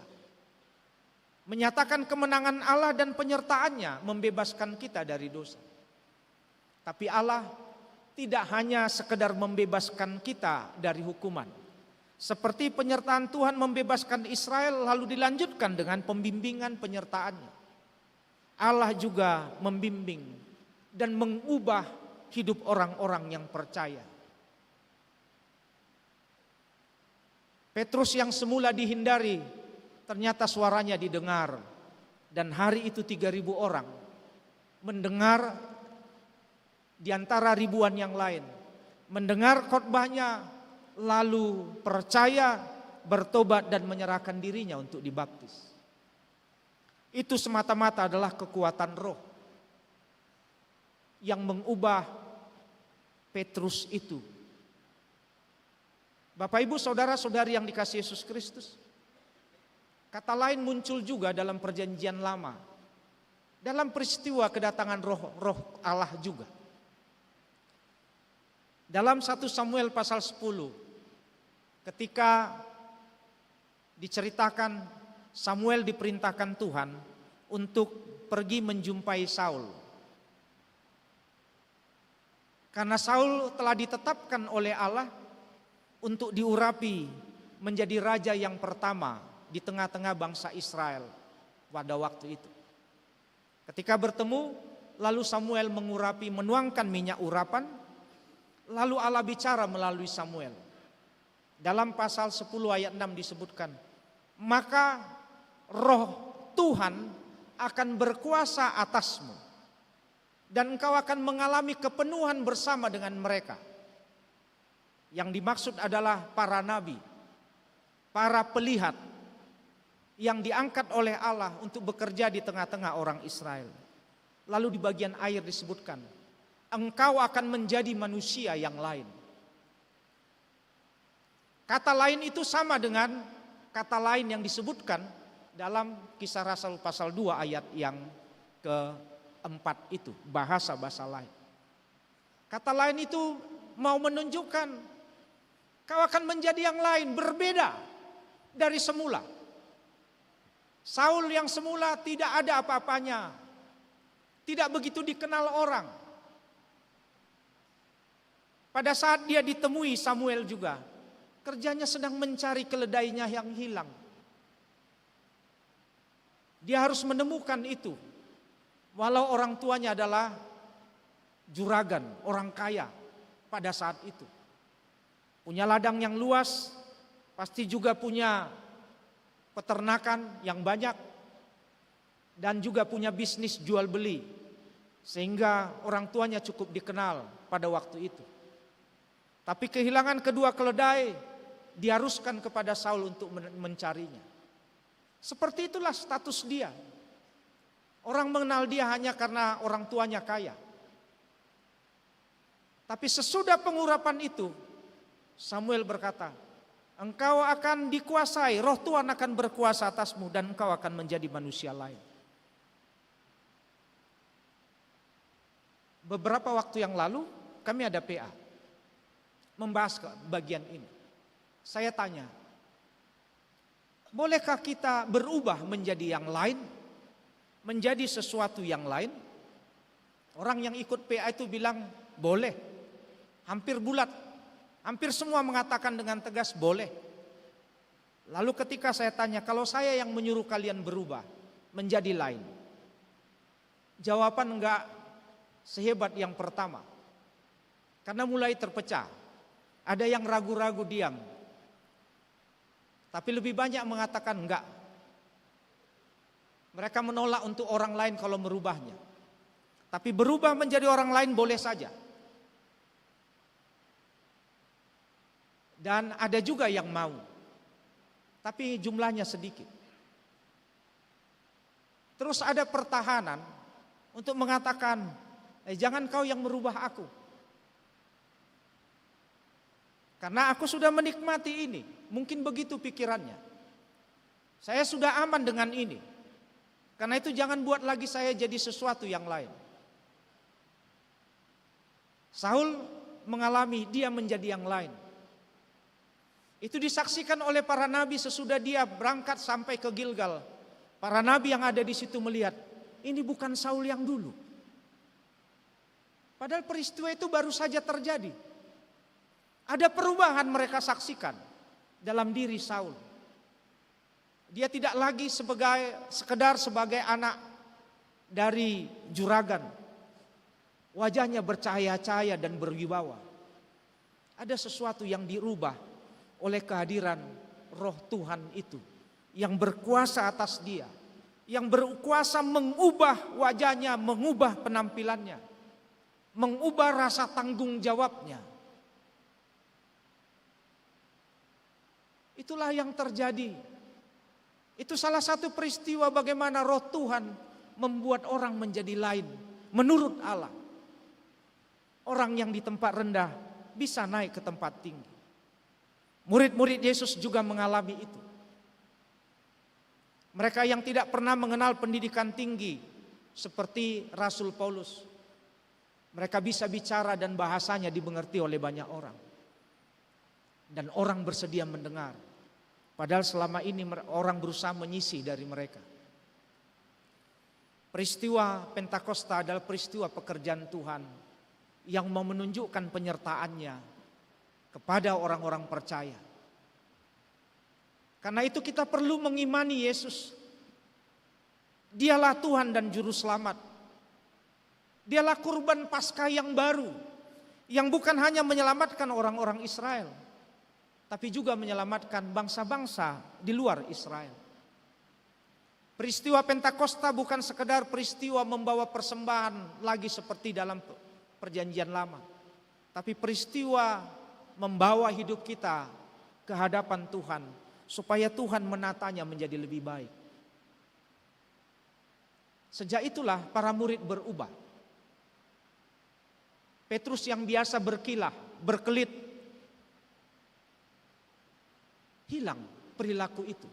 menyatakan kemenangan Allah dan penyertaannya membebaskan kita dari dosa. Tapi Allah tidak hanya sekedar membebaskan kita dari hukuman, seperti penyertaan Tuhan membebaskan Israel lalu dilanjutkan dengan pembimbingan penyertaannya. Allah juga membimbing dan mengubah hidup orang-orang yang percaya. Petrus yang semula dihindari, ternyata suaranya didengar. Dan hari itu 3.000 orang mendengar di antara ribuan yang lain. Mendengar khotbahnya, lalu percaya, bertobat dan menyerahkan dirinya untuk dibaptis. Itu semata-mata adalah kekuatan Roh yang mengubah Petrus itu. Bapak Ibu saudara-saudari yang dikasihi Yesus Kristus, kata lain muncul juga dalam perjanjian lama, dalam peristiwa kedatangan roh Allah juga. Dalam 1 Samuel pasal 10, ketika diceritakan Samuel diperintahkan Tuhan untuk pergi menjumpai Saul. Karena Saul telah ditetapkan oleh Allah untuk diurapi menjadi raja yang pertama di tengah-tengah bangsa Israel pada waktu itu. Ketika bertemu, lalu Samuel mengurapi, menuangkan minyak urapan, lalu Allah bicara melalui Samuel. Dalam pasal 10 ayat 6 disebutkan, maka roh Tuhan akan berkuasa atasmu, dan engkau akan mengalami kepenuhan bersama dengan mereka. Yang dimaksud adalah para nabi, para pelihat yang diangkat oleh Allah untuk bekerja di tengah-tengah orang Israel. Lalu di bagian akhir disebutkan, engkau akan menjadi manusia yang lain. Kata lain itu sama dengan kata lain yang disebutkan dalam Kisah Rasul pasal 2 ayat yang keempat itu, bahasa-bahasa lain. Kata lain itu mau menunjukkan kau akan menjadi yang lain, berbeda dari semula. Saul yang semula tidak ada apa-apanya, tidak begitu dikenal orang. Pada saat dia ditemui Samuel juga, kerjanya sedang mencari keledainya yang hilang. Dia harus menemukan itu, walau orang tuanya adalah juragan, orang kaya pada saat itu. Punya ladang yang luas, pasti juga punya peternakan yang banyak, dan juga punya bisnis jual beli, sehingga orang tuanya cukup dikenal pada waktu itu. Tapi kehilangan kedua keledai diharuskan kepada Saul untuk mencarinya. Seperti itulah status dia. Orang mengenal dia hanya karena orang tuanya kaya. Tapi sesudah pengurapan itu, Samuel berkata, engkau akan dikuasai, roh Tuhan akan berkuasa atasmu dan engkau akan menjadi manusia lain. Beberapa waktu yang lalu kami ada PA membahas bagian ini. Saya tanya, bolehkah kita berubah menjadi yang lain? Menjadi sesuatu yang lain? Orang yang ikut PA itu bilang boleh. Hampir bulat. Hampir semua mengatakan dengan tegas boleh. Lalu ketika saya tanya, kalau saya yang menyuruh kalian berubah menjadi lain? Jawaban enggak sehebat yang pertama. Karena mulai terpecah. Ada yang ragu-ragu diam. Tapi lebih banyak mengatakan enggak. Mereka menolak untuk orang lain kalau merubahnya. Tapi berubah menjadi orang lain boleh saja. Dan ada juga yang mau. Tapi jumlahnya sedikit. Terus ada pertahanan untuk mengatakan, jangan kau yang merubah aku. Karena aku sudah menikmati ini. Mungkin begitu pikirannya. Saya sudah aman dengan ini. Karena itu jangan buat lagi saya jadi sesuatu yang lain. Saul mengalami dia menjadi yang lain. Itu disaksikan oleh para nabi sesudah dia berangkat sampai ke Gilgal. Para nabi yang ada di situ melihat, ini bukan Saul yang dulu. Padahal peristiwa itu baru saja terjadi. Ada perubahan mereka saksikan dalam diri Saul. Dia tidak lagi sekedar sebagai anak dari juragan. Wajahnya bercahaya-cahaya dan berwibawa. Ada sesuatu yang dirubah oleh kehadiran roh Tuhan itu. Yang berkuasa atas dia. Yang berkuasa mengubah wajahnya, mengubah penampilannya. Mengubah rasa tanggung jawabnya. Itulah yang terjadi. Itu salah satu peristiwa bagaimana roh Tuhan membuat orang menjadi lain menurut Allah. Orang yang di tempat rendah bisa naik ke tempat tinggi. Murid-murid Yesus juga mengalami itu. Mereka yang tidak pernah mengenal pendidikan tinggi seperti Rasul Paulus. Mereka bisa bicara dan bahasanya dimengerti oleh banyak orang. Dan orang bersedia mendengar. Padahal selama ini orang berusaha menyisih dari mereka. Peristiwa Pentakosta adalah peristiwa pekerjaan Tuhan yang mau menunjukkan penyertaannya kepada orang-orang percaya. Karena itu kita perlu mengimani Yesus. Dialah Tuhan dan Juru Selamat. Dialah kurban Paskah yang baru. Yang bukan hanya menyelamatkan orang-orang Israel. Tapi juga menyelamatkan bangsa-bangsa di luar Israel. Peristiwa Pentakosta bukan sekedar peristiwa membawa persembahan lagi seperti dalam perjanjian lama. Tapi peristiwa membawa hidup kita ke hadapan Tuhan. Supaya Tuhan menatanya menjadi lebih baik. Sejak itulah para murid berubah. Petrus yang biasa berkilah, berkelit, hilang perilaku itu.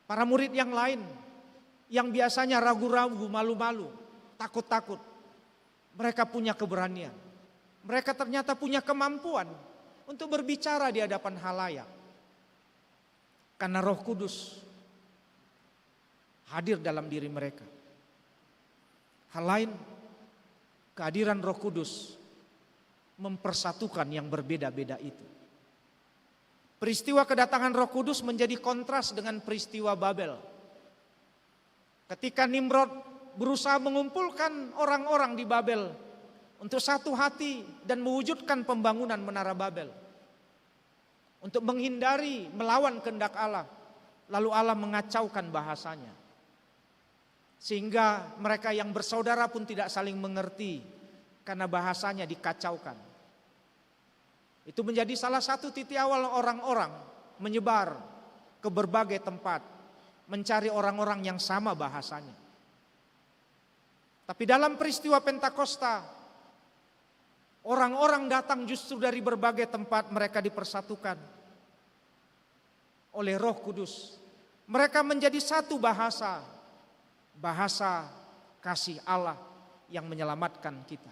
Para murid yang lain yang biasanya ragu-ragu, malu-malu, takut-takut, mereka punya keberanian. Mereka ternyata punya kemampuan untuk berbicara di hadapan halayak. Karena Roh Kudus hadir dalam diri mereka. Hal lain, kehadiran Roh Kudus mempersatukan yang berbeda-beda itu. Peristiwa kedatangan Roh Kudus menjadi kontras dengan peristiwa Babel. Ketika Nimrod berusaha mengumpulkan orang-orang di Babel untuk satu hati dan mewujudkan pembangunan Menara Babel. Untuk menghindari melawan kehendak Allah. Lalu Allah mengacaukan bahasanya. Sehingga mereka yang bersaudara pun tidak saling mengerti karena bahasanya dikacaukan. Itu menjadi salah satu titik awal orang-orang menyebar ke berbagai tempat, mencari orang-orang yang sama bahasanya. Tapi dalam peristiwa Pentakosta, orang-orang datang justru dari berbagai tempat, mereka dipersatukan oleh Roh Kudus. Mereka menjadi satu bahasa, bahasa kasih Allah yang menyelamatkan kita.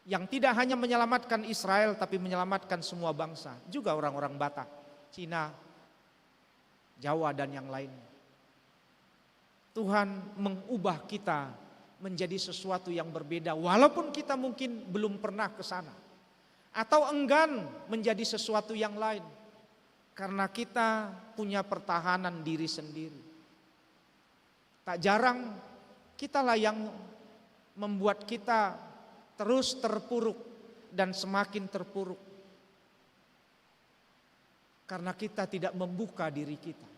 Yang tidak hanya menyelamatkan Israel, tapi menyelamatkan semua bangsa, juga orang-orang Batak, Cina, Jawa, dan yang lainnya. Tuhan mengubah kita menjadi sesuatu yang berbeda, walaupun kita mungkin belum pernah ke sana, atau enggan menjadi sesuatu yang lain, karena kita punya pertahanan diri sendiri. Tak jarang kitalah yang membuat kita terus terpuruk dan semakin terpuruk, karena kita tidak membuka diri kita.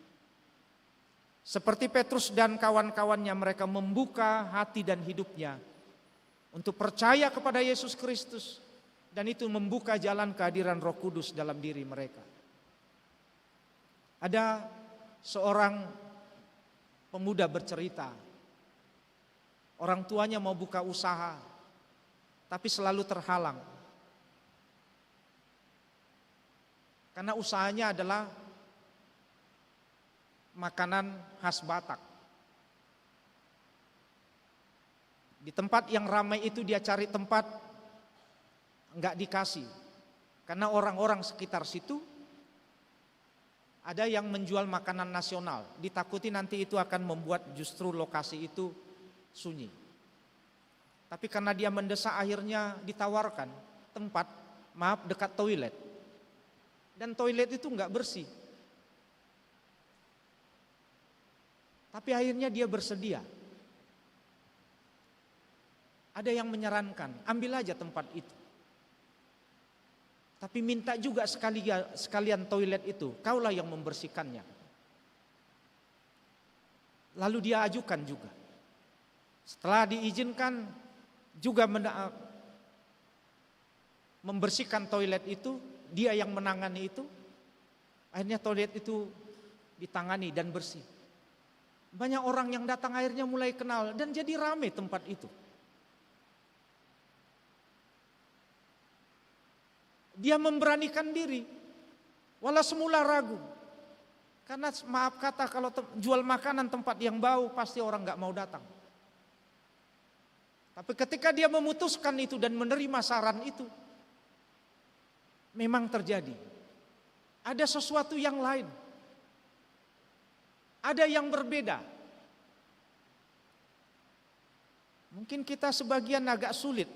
Seperti Petrus dan kawan-kawannya, mereka membuka hati dan hidupnya untuk percaya kepada Yesus Kristus, dan itu membuka jalan kehadiran Roh Kudus dalam diri mereka. Ada seorang pemuda bercerita, orang tuanya mau buka usaha, tapi selalu terhalang. Karena usahanya adalah makanan khas Batak. Di tempat yang ramai itu dia cari tempat, enggak dikasih. Karena orang-orang sekitar situ ada yang menjual makanan nasional. Ditakuti nanti itu akan membuat justru lokasi itu sunyi. Tapi karena dia mendesak, akhirnya ditawarkan tempat, maaf, dekat toilet. Dan toilet itu enggak bersih. Tapi akhirnya dia bersedia. Ada yang menyarankan, ambil aja tempat itu. Tapi minta juga sekalian toilet itu, kaulah yang membersihkannya. Lalu dia ajukan juga. Setelah diizinkan juga membersihkan toilet itu, dia yang menangani itu. Akhirnya toilet itu ditangani dan bersih. Banyak orang yang datang akhirnya mulai kenal dan jadi ramai tempat itu. Dia memberanikan diri, walau semula ragu. Karena maaf kata, kalau jual makanan tempat yang bau pasti orang gak mau datang. Tapi ketika dia memutuskan itu dan menerima saran itu, memang terjadi. Ada sesuatu yang lain. Ada yang berbeda. Mungkin kita sebagian agak sulit.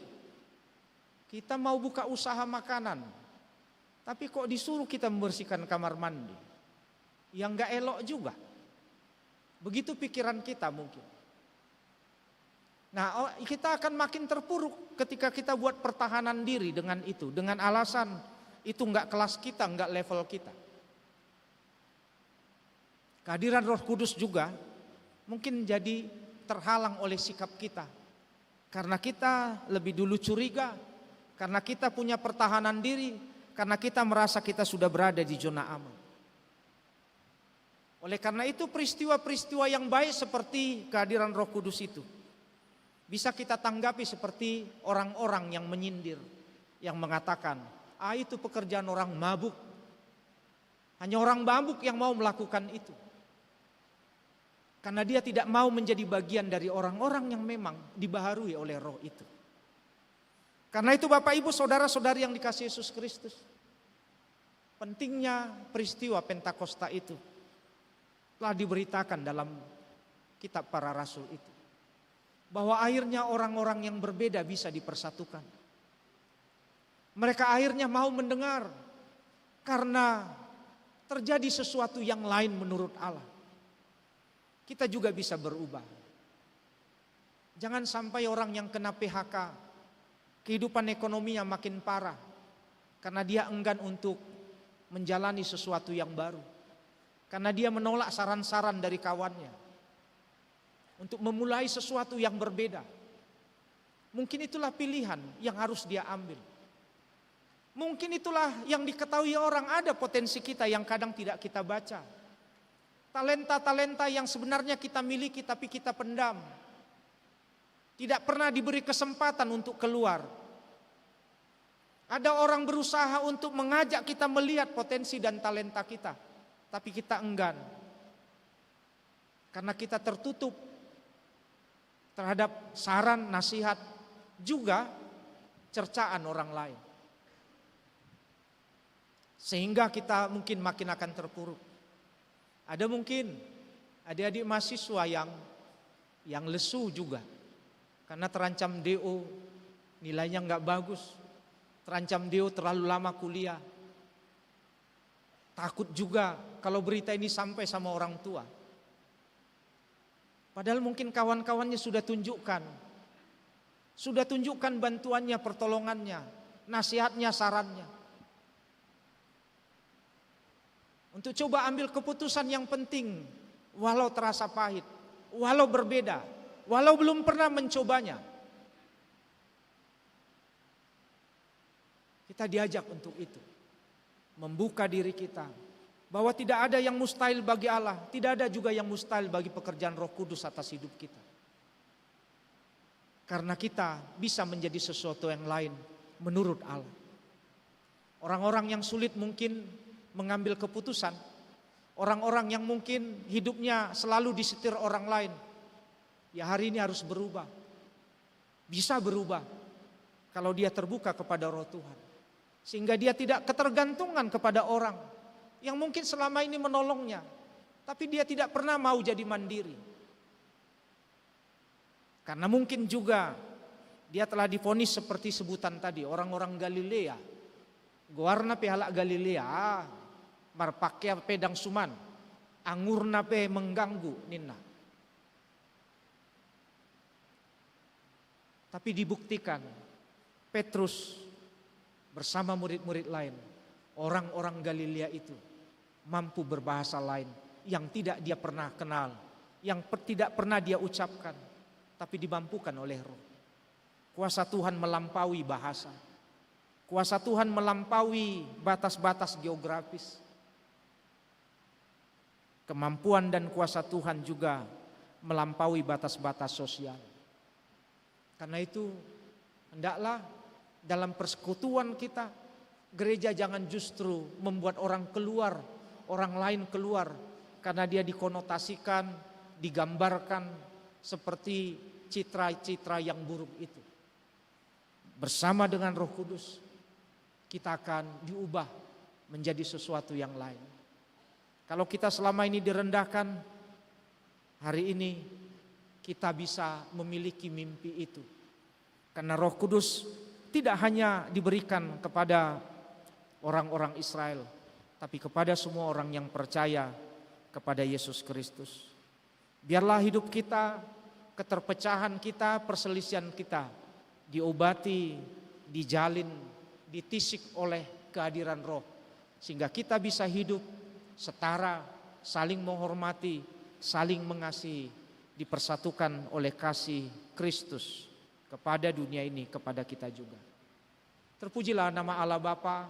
Kita mau buka usaha makanan, tapi kok disuruh kita membersihkan kamar mandi. Yang gak elok juga. Begitu pikiran kita mungkin. Nah, kita akan makin terpuruk ketika kita buat pertahanan diri dengan itu. Dengan alasan itu gak kelas kita, gak level kita. Kehadiran Roh Kudus juga mungkin jadi terhalang oleh sikap kita. Karena kita lebih dulu curiga, karena kita punya pertahanan diri, karena kita merasa kita sudah berada di zona aman. Oleh karena itu peristiwa-peristiwa yang baik seperti kehadiran Roh Kudus itu bisa kita tanggapi seperti orang-orang yang menyindir, yang mengatakan, itu pekerjaan orang mabuk. Hanya orang mabuk yang mau melakukan itu. Karena dia tidak mau menjadi bagian dari orang-orang yang memang dibaharui oleh Roh itu. Karena itu Bapak Ibu saudara-saudari yang dikasihi Yesus Kristus, pentingnya peristiwa Pentakosta itu telah diberitakan dalam kitab para rasul itu. Bahwa akhirnya orang-orang yang berbeda bisa dipersatukan. Mereka akhirnya mau mendengar karena terjadi sesuatu yang lain menurut Allah. Kita juga bisa berubah. Jangan sampai orang yang kena PHK, kehidupan ekonominya makin parah karena dia enggan untuk menjalani sesuatu yang baru. Karena dia menolak saran-saran dari kawannya untuk memulai sesuatu yang berbeda. Mungkin itulah pilihan yang harus dia ambil. Mungkin itulah yang diketahui orang, ada potensi kita yang kadang tidak kita baca. Talenta-talenta yang sebenarnya kita miliki tapi kita pendam. Tidak pernah diberi kesempatan untuk keluar. Ada orang berusaha untuk mengajak kita melihat potensi dan talenta kita, tapi kita enggan. Karena kita tertutup terhadap saran, nasihat, juga cercaan orang lain. Sehingga kita mungkin makin akan terpuruk. Ada mungkin adik-adik mahasiswa yang lesu juga. Karena terancam DO, nilainya nggak bagus. Terancam DO terlalu lama kuliah. Takut juga kalau berita ini sampai sama orang tua. Padahal mungkin kawan-kawannya sudah tunjukkan. Sudah tunjukkan bantuannya, pertolongannya, nasihatnya, sarannya. Untuk coba ambil keputusan yang penting. Walau terasa pahit, walau berbeda, walau belum pernah mencobanya. Kita diajak untuk itu. Membuka diri kita. Bahwa tidak ada yang mustahil bagi Allah. Tidak ada juga yang mustahil bagi pekerjaan Roh Kudus atas hidup kita. Karena kita bisa menjadi sesuatu yang lain menurut Allah. Orang-orang yang sulit mungkin mengambil keputusan. Orang-orang yang mungkin hidupnya selalu disetir orang lain. Ya hari ini harus berubah. Bisa berubah. Kalau dia terbuka kepada Roh Tuhan. Sehingga dia tidak ketergantungan kepada orang yang mungkin selama ini menolongnya. Tapi dia tidak pernah mau jadi mandiri. Karena mungkin juga dia telah divonis seperti sebutan tadi. Orang-orang Galilea. Goarna pe halak Galilea. Marpakia pedang suman. Angurna pe mengganggu nina. Tapi dibuktikan Petrus bersama murid-murid lain, orang-orang Galilea itu mampu berbahasa lain yang tidak dia pernah kenal, yang tidak pernah dia ucapkan, tapi dimampukan oleh Roh. Kuasa Tuhan melampaui bahasa, kuasa Tuhan melampaui batas-batas geografis. Kemampuan dan kuasa Tuhan juga melampaui batas-batas sosial. Karena itu hendaklah dalam persekutuan kita, gereja jangan justru membuat orang keluar, orang lain keluar. Karena dia dikonotasikan, digambarkan seperti citra-citra yang buruk itu. Bersama dengan Roh Kudus, kita akan diubah menjadi sesuatu yang lain. Kalau kita selama ini direndahkan, hari ini kita bisa memiliki mimpi itu. Karena Roh Kudus tidak hanya diberikan kepada orang-orang Israel, tapi kepada semua orang yang percaya kepada Yesus Kristus. Biarlah hidup kita, keterpecahan kita, perselisihan kita diobati, dijalin, ditisik oleh kehadiran Roh. Sehingga kita bisa hidup setara, saling menghormati, saling mengasihi, dipersatukan oleh kasih Kristus kepada dunia ini, kepada kita juga. Terpujilah nama Allah Bapa,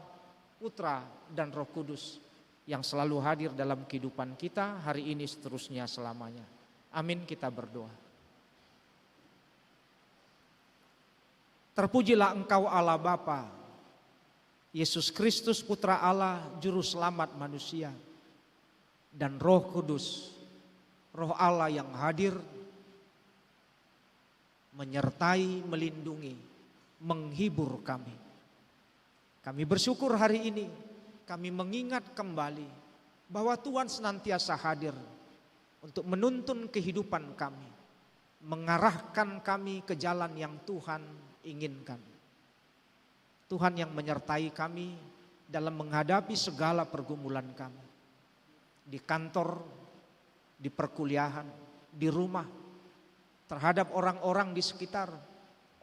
Putra dan Roh Kudus yang selalu hadir dalam kehidupan kita hari ini seterusnya selamanya. Amin, kita berdoa. Terpujilah Engkau Allah Bapa, Yesus Kristus Putra Allah, Juru Selamat manusia, dan Roh Kudus, Roh Allah yang hadir menyertai, melindungi, menghibur kami. Kami bersyukur hari ini, kami mengingat kembali bahwa Tuhan senantiasa hadir untuk menuntun kehidupan kami, mengarahkan kami ke jalan yang Tuhan inginkan. Tuhan yang menyertai kami dalam menghadapi segala pergumulan kami. Di kantor, di perkuliahan, di rumah, terhadap orang-orang di sekitar,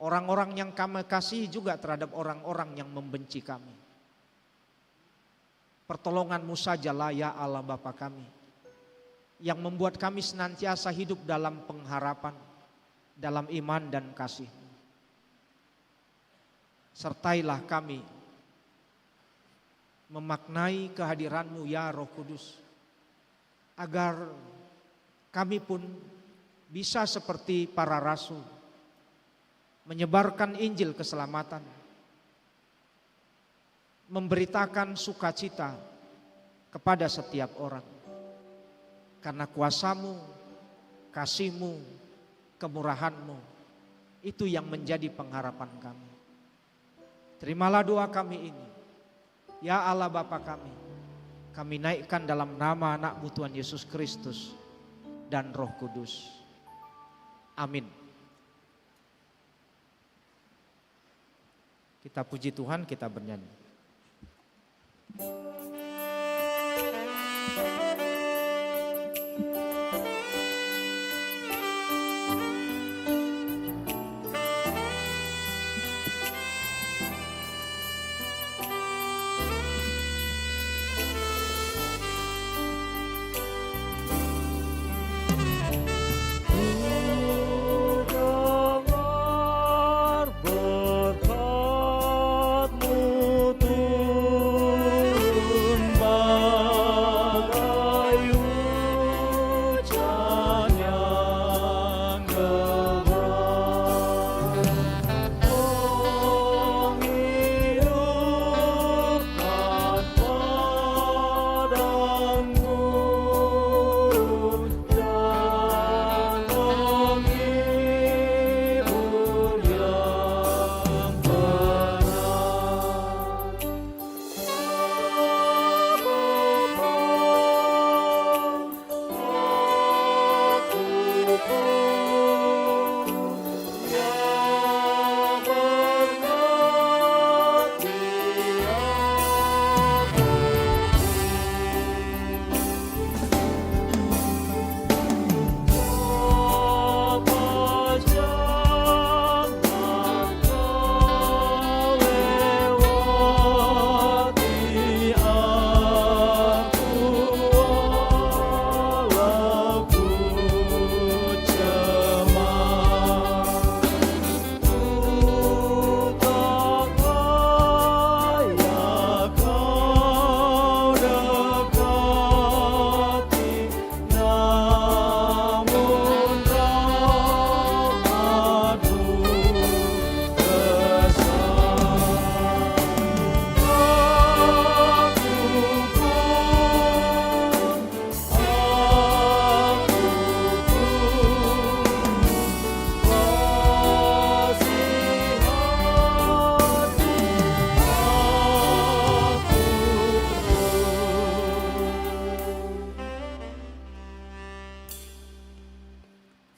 orang-orang yang kami kasihi juga terhadap orang-orang yang membenci kami. Pertolongan-Mu sajalah ya Allah Bapa kami, yang membuat kami senantiasa hidup dalam pengharapan, dalam iman dan kasih. Sertailah kami memaknai kehadiran-Mu ya Roh Kudus, agar kami pun bisa seperti para rasul, menyebarkan Injil keselamatan, memberitakan sukacita kepada setiap orang. Karena kuasa-Mu, kasih-Mu, kemurahan-Mu, itu yang menjadi pengharapan kami. Terimalah doa kami ini. Ya Allah Bapa kami naikkan dalam nama anak-Mu Tuhan Yesus Kristus dan Roh Kudus. Amin. Kita puji Tuhan, kita bernyanyi.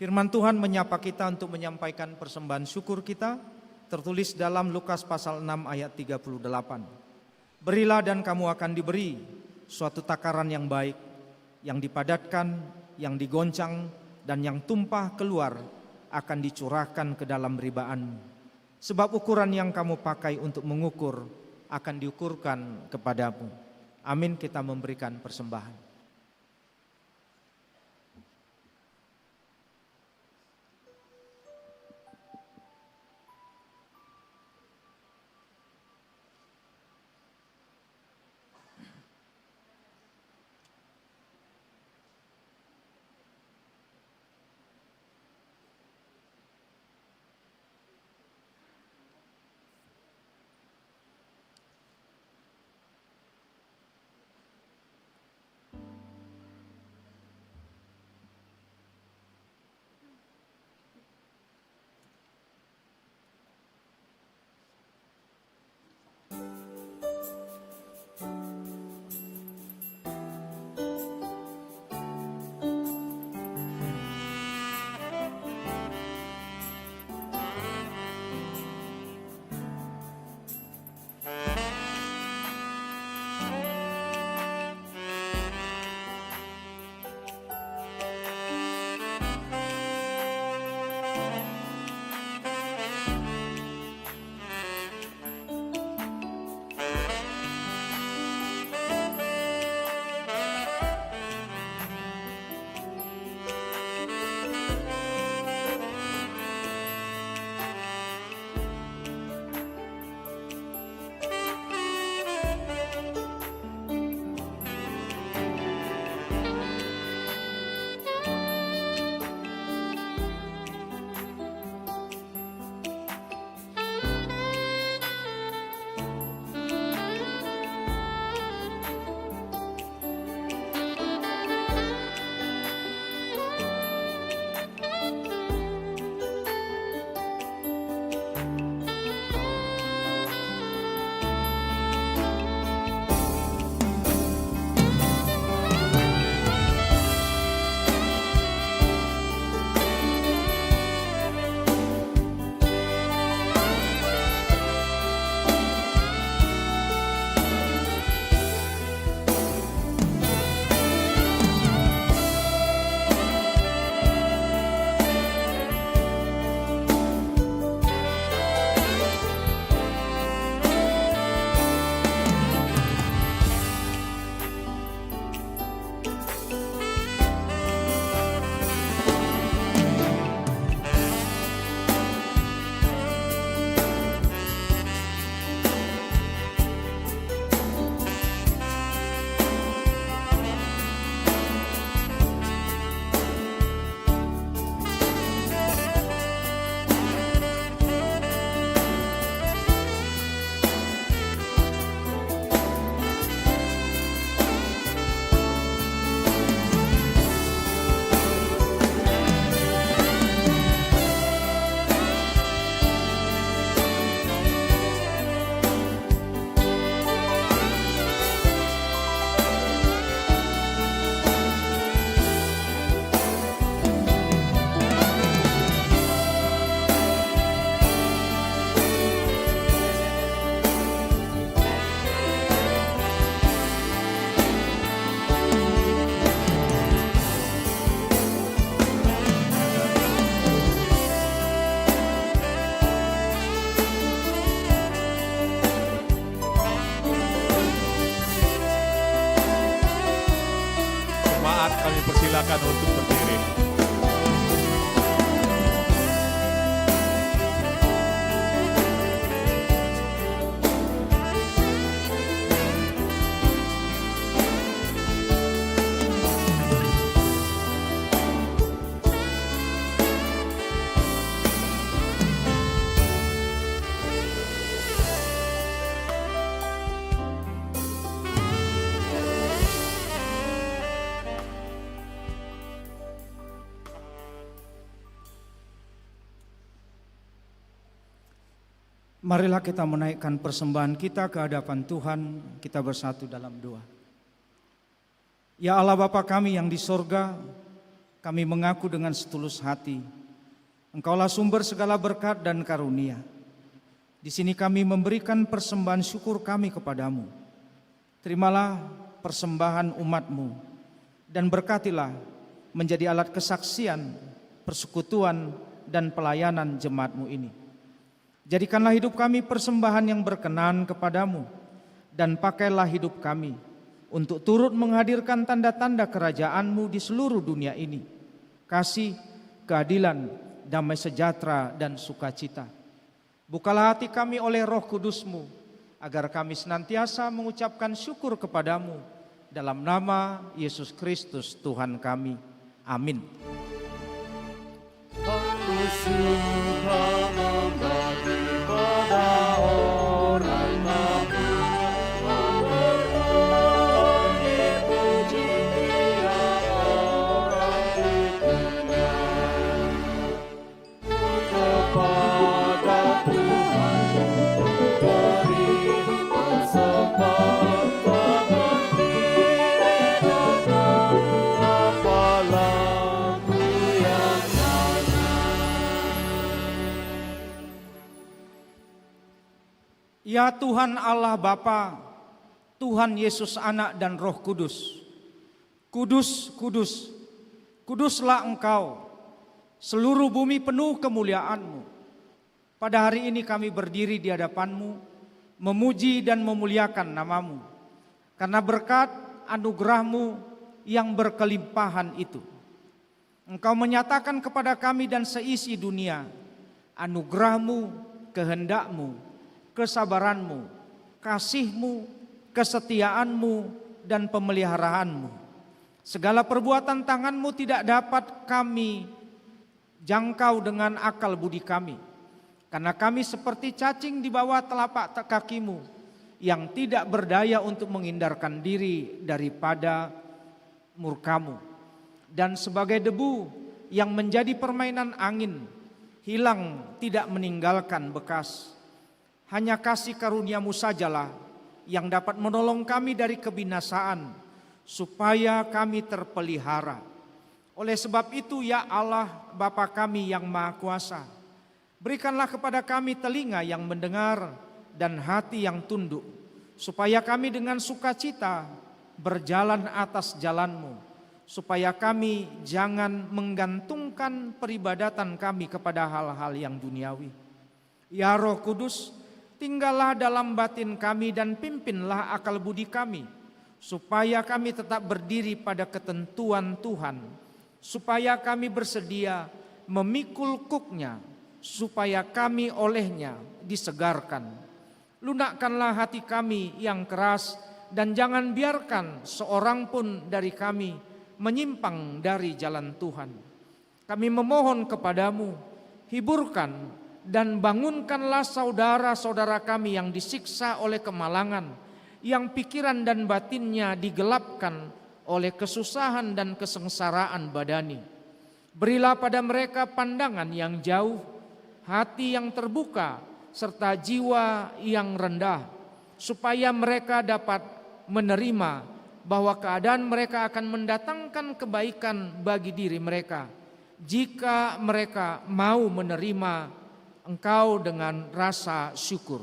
Firman Tuhan menyapa kita untuk menyampaikan persembahan syukur kita, tertulis dalam Lukas pasal 6 ayat 38. Berilah dan kamu akan diberi, suatu takaran yang baik, yang dipadatkan, yang digoncang, dan yang tumpah keluar akan dicurahkan ke dalam ribaanmu. Sebab ukuran yang kamu pakai untuk mengukur akan diukurkan kepadamu. Amin, kita memberikan persembahan. Silakan untuk berdiri. Marilah kita menaikkan persembahan kita ke hadapan Tuhan, kita bersatu dalam doa. Ya Allah Bapa kami yang di sorga, kami mengaku dengan setulus hati, Engkaulah sumber segala berkat dan karunia. Di sini kami memberikan persembahan syukur kami kepadamu. Terimalah persembahan umat-Mu dan berkatilah menjadi alat kesaksian, persekutuan dan pelayanan jemaat-Mu ini. Jadikanlah hidup kami persembahan yang berkenan kepadamu, dan pakailah hidup kami untuk turut menghadirkan tanda-tanda kerajaan-Mu di seluruh dunia ini. Kasih, keadilan, damai sejahtera, dan sukacita. Bukalah hati kami oleh Roh Kudus-Mu, agar kami senantiasa mengucapkan syukur kepadamu. Dalam nama Yesus Kristus Tuhan kami. Amin. Aku suka membagi pada orang mati, memberi puji tiap orang di dunia. Kepada Tuhan beri persembahan, mengerti datang apalah yang Ya Tuhan Allah Bapa, Tuhan Yesus Anak dan Roh Kudus. Kudus, kudus, kuduslah Engkau. Seluruh bumi penuh kemuliaan-Mu. Pada hari ini kami berdiri di hadapan-Mu, memuji dan memuliakan nama-Mu. Karena berkat anugerah-Mu yang berkelimpahan itu. Engkau menyatakan kepada kami dan seisi dunia, anugerah-Mu, kehendak-Mu, kesabaran-Mu, kasih-Mu, kesetiaan-Mu, dan pemeliharaanmu. Segala perbuatan tangan-Mu tidak dapat kami jangkau dengan akal budi kami. Karena kami seperti cacing di bawah telapak kaki-Mu yang tidak berdaya untuk menghindarkan diri daripada murka-Mu. Dan sebagai debu yang menjadi permainan angin, hilang tidak meninggalkan bekas. Hanya kasih karunia-Mu sajalah yang dapat menolong kami dari kebinasaan, supaya kami terpelihara. Oleh sebab itu ya Allah Bapa kami yang Maha Kuasa, berikanlah kepada kami telinga yang mendengar dan hati yang tunduk, supaya kami dengan sukacita berjalan atas jalan-Mu, supaya kami jangan menggantungkan peribadatan kami kepada hal-hal yang duniawi. Ya Roh Kudus, tinggallah dalam batin kami dan pimpinlah akal budi kami, supaya kami tetap berdiri pada ketentuan Tuhan, supaya kami bersedia memikul kuknya, supaya kami olehnya disegarkan. Lunakkanlah hati kami yang keras, dan jangan biarkan seorang pun dari kami menyimpang dari jalan Tuhan. Kami memohon kepadamu, hiburkan dan bangunkanlah saudara-saudara kami yang disiksa oleh kemalangan, yang pikiran dan batinnya digelapkan oleh kesusahan dan kesengsaraan badani. Berilah pada mereka pandangan yang jauh, hati yang terbuka, serta jiwa yang rendah, supaya mereka dapat menerima bahwa keadaan mereka akan mendatangkan kebaikan bagi diri mereka, jika mereka mau menerima Engkau dengan rasa syukur.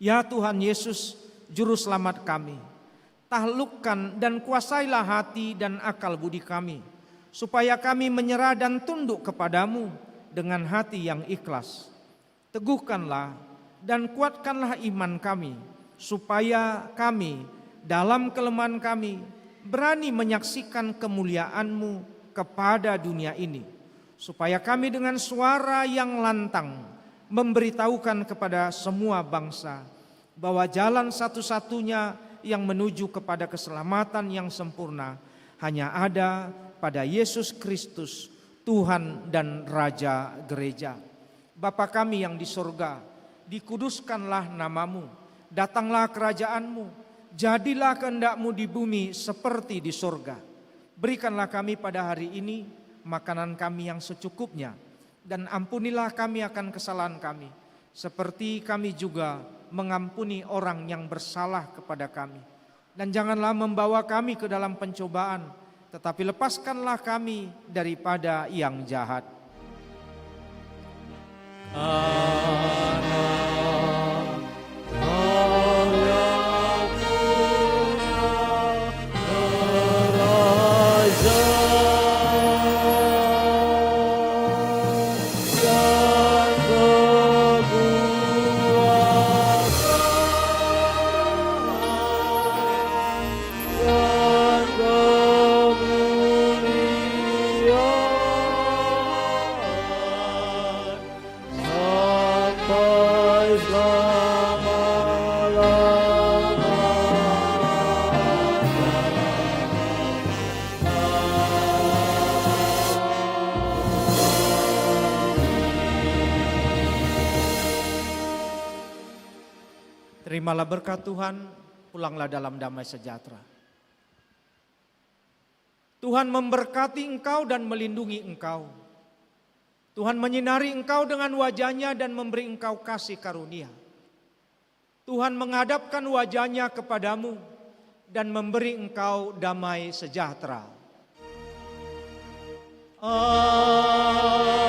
Ya Tuhan Yesus, Juru Selamat kami, taklukkan dan kuasailah hati dan akal budi kami, supaya kami menyerah dan tunduk kepadamu dengan hati yang ikhlas. Teguhkanlah dan kuatkanlah iman kami, supaya kami dalam kelemahan kami berani menyaksikan kemuliaan-Mu kepada dunia ini, supaya kami dengan suara yang lantang memberitahukan kepada semua bangsa bahwa jalan satu-satunya yang menuju kepada keselamatan yang sempurna hanya ada pada Yesus Kristus, Tuhan dan Raja Gereja. Bapa kami yang di surga, dikuduskanlah namamu, datanglah kerajaanmu, jadilah kehendak-Mu di bumi seperti di surga. Berikanlah kami pada hari ini makanan kami yang secukupnya, dan ampunilah kami akan kesalahan kami, seperti kami juga mengampuni orang yang bersalah kepada kami. Dan janganlah membawa kami ke dalam pencobaan, tetapi lepaskanlah kami daripada yang jahat. Terimalah berkat Tuhan, pulanglah dalam damai sejahtera. Tuhan memberkati engkau dan melindungi engkau. Tuhan menyinari engkau dengan wajah-Nya dan memberi engkau kasih karunia. Tuhan menghadapkan wajah-Nya kepadamu dan memberi engkau damai sejahtera. Amin.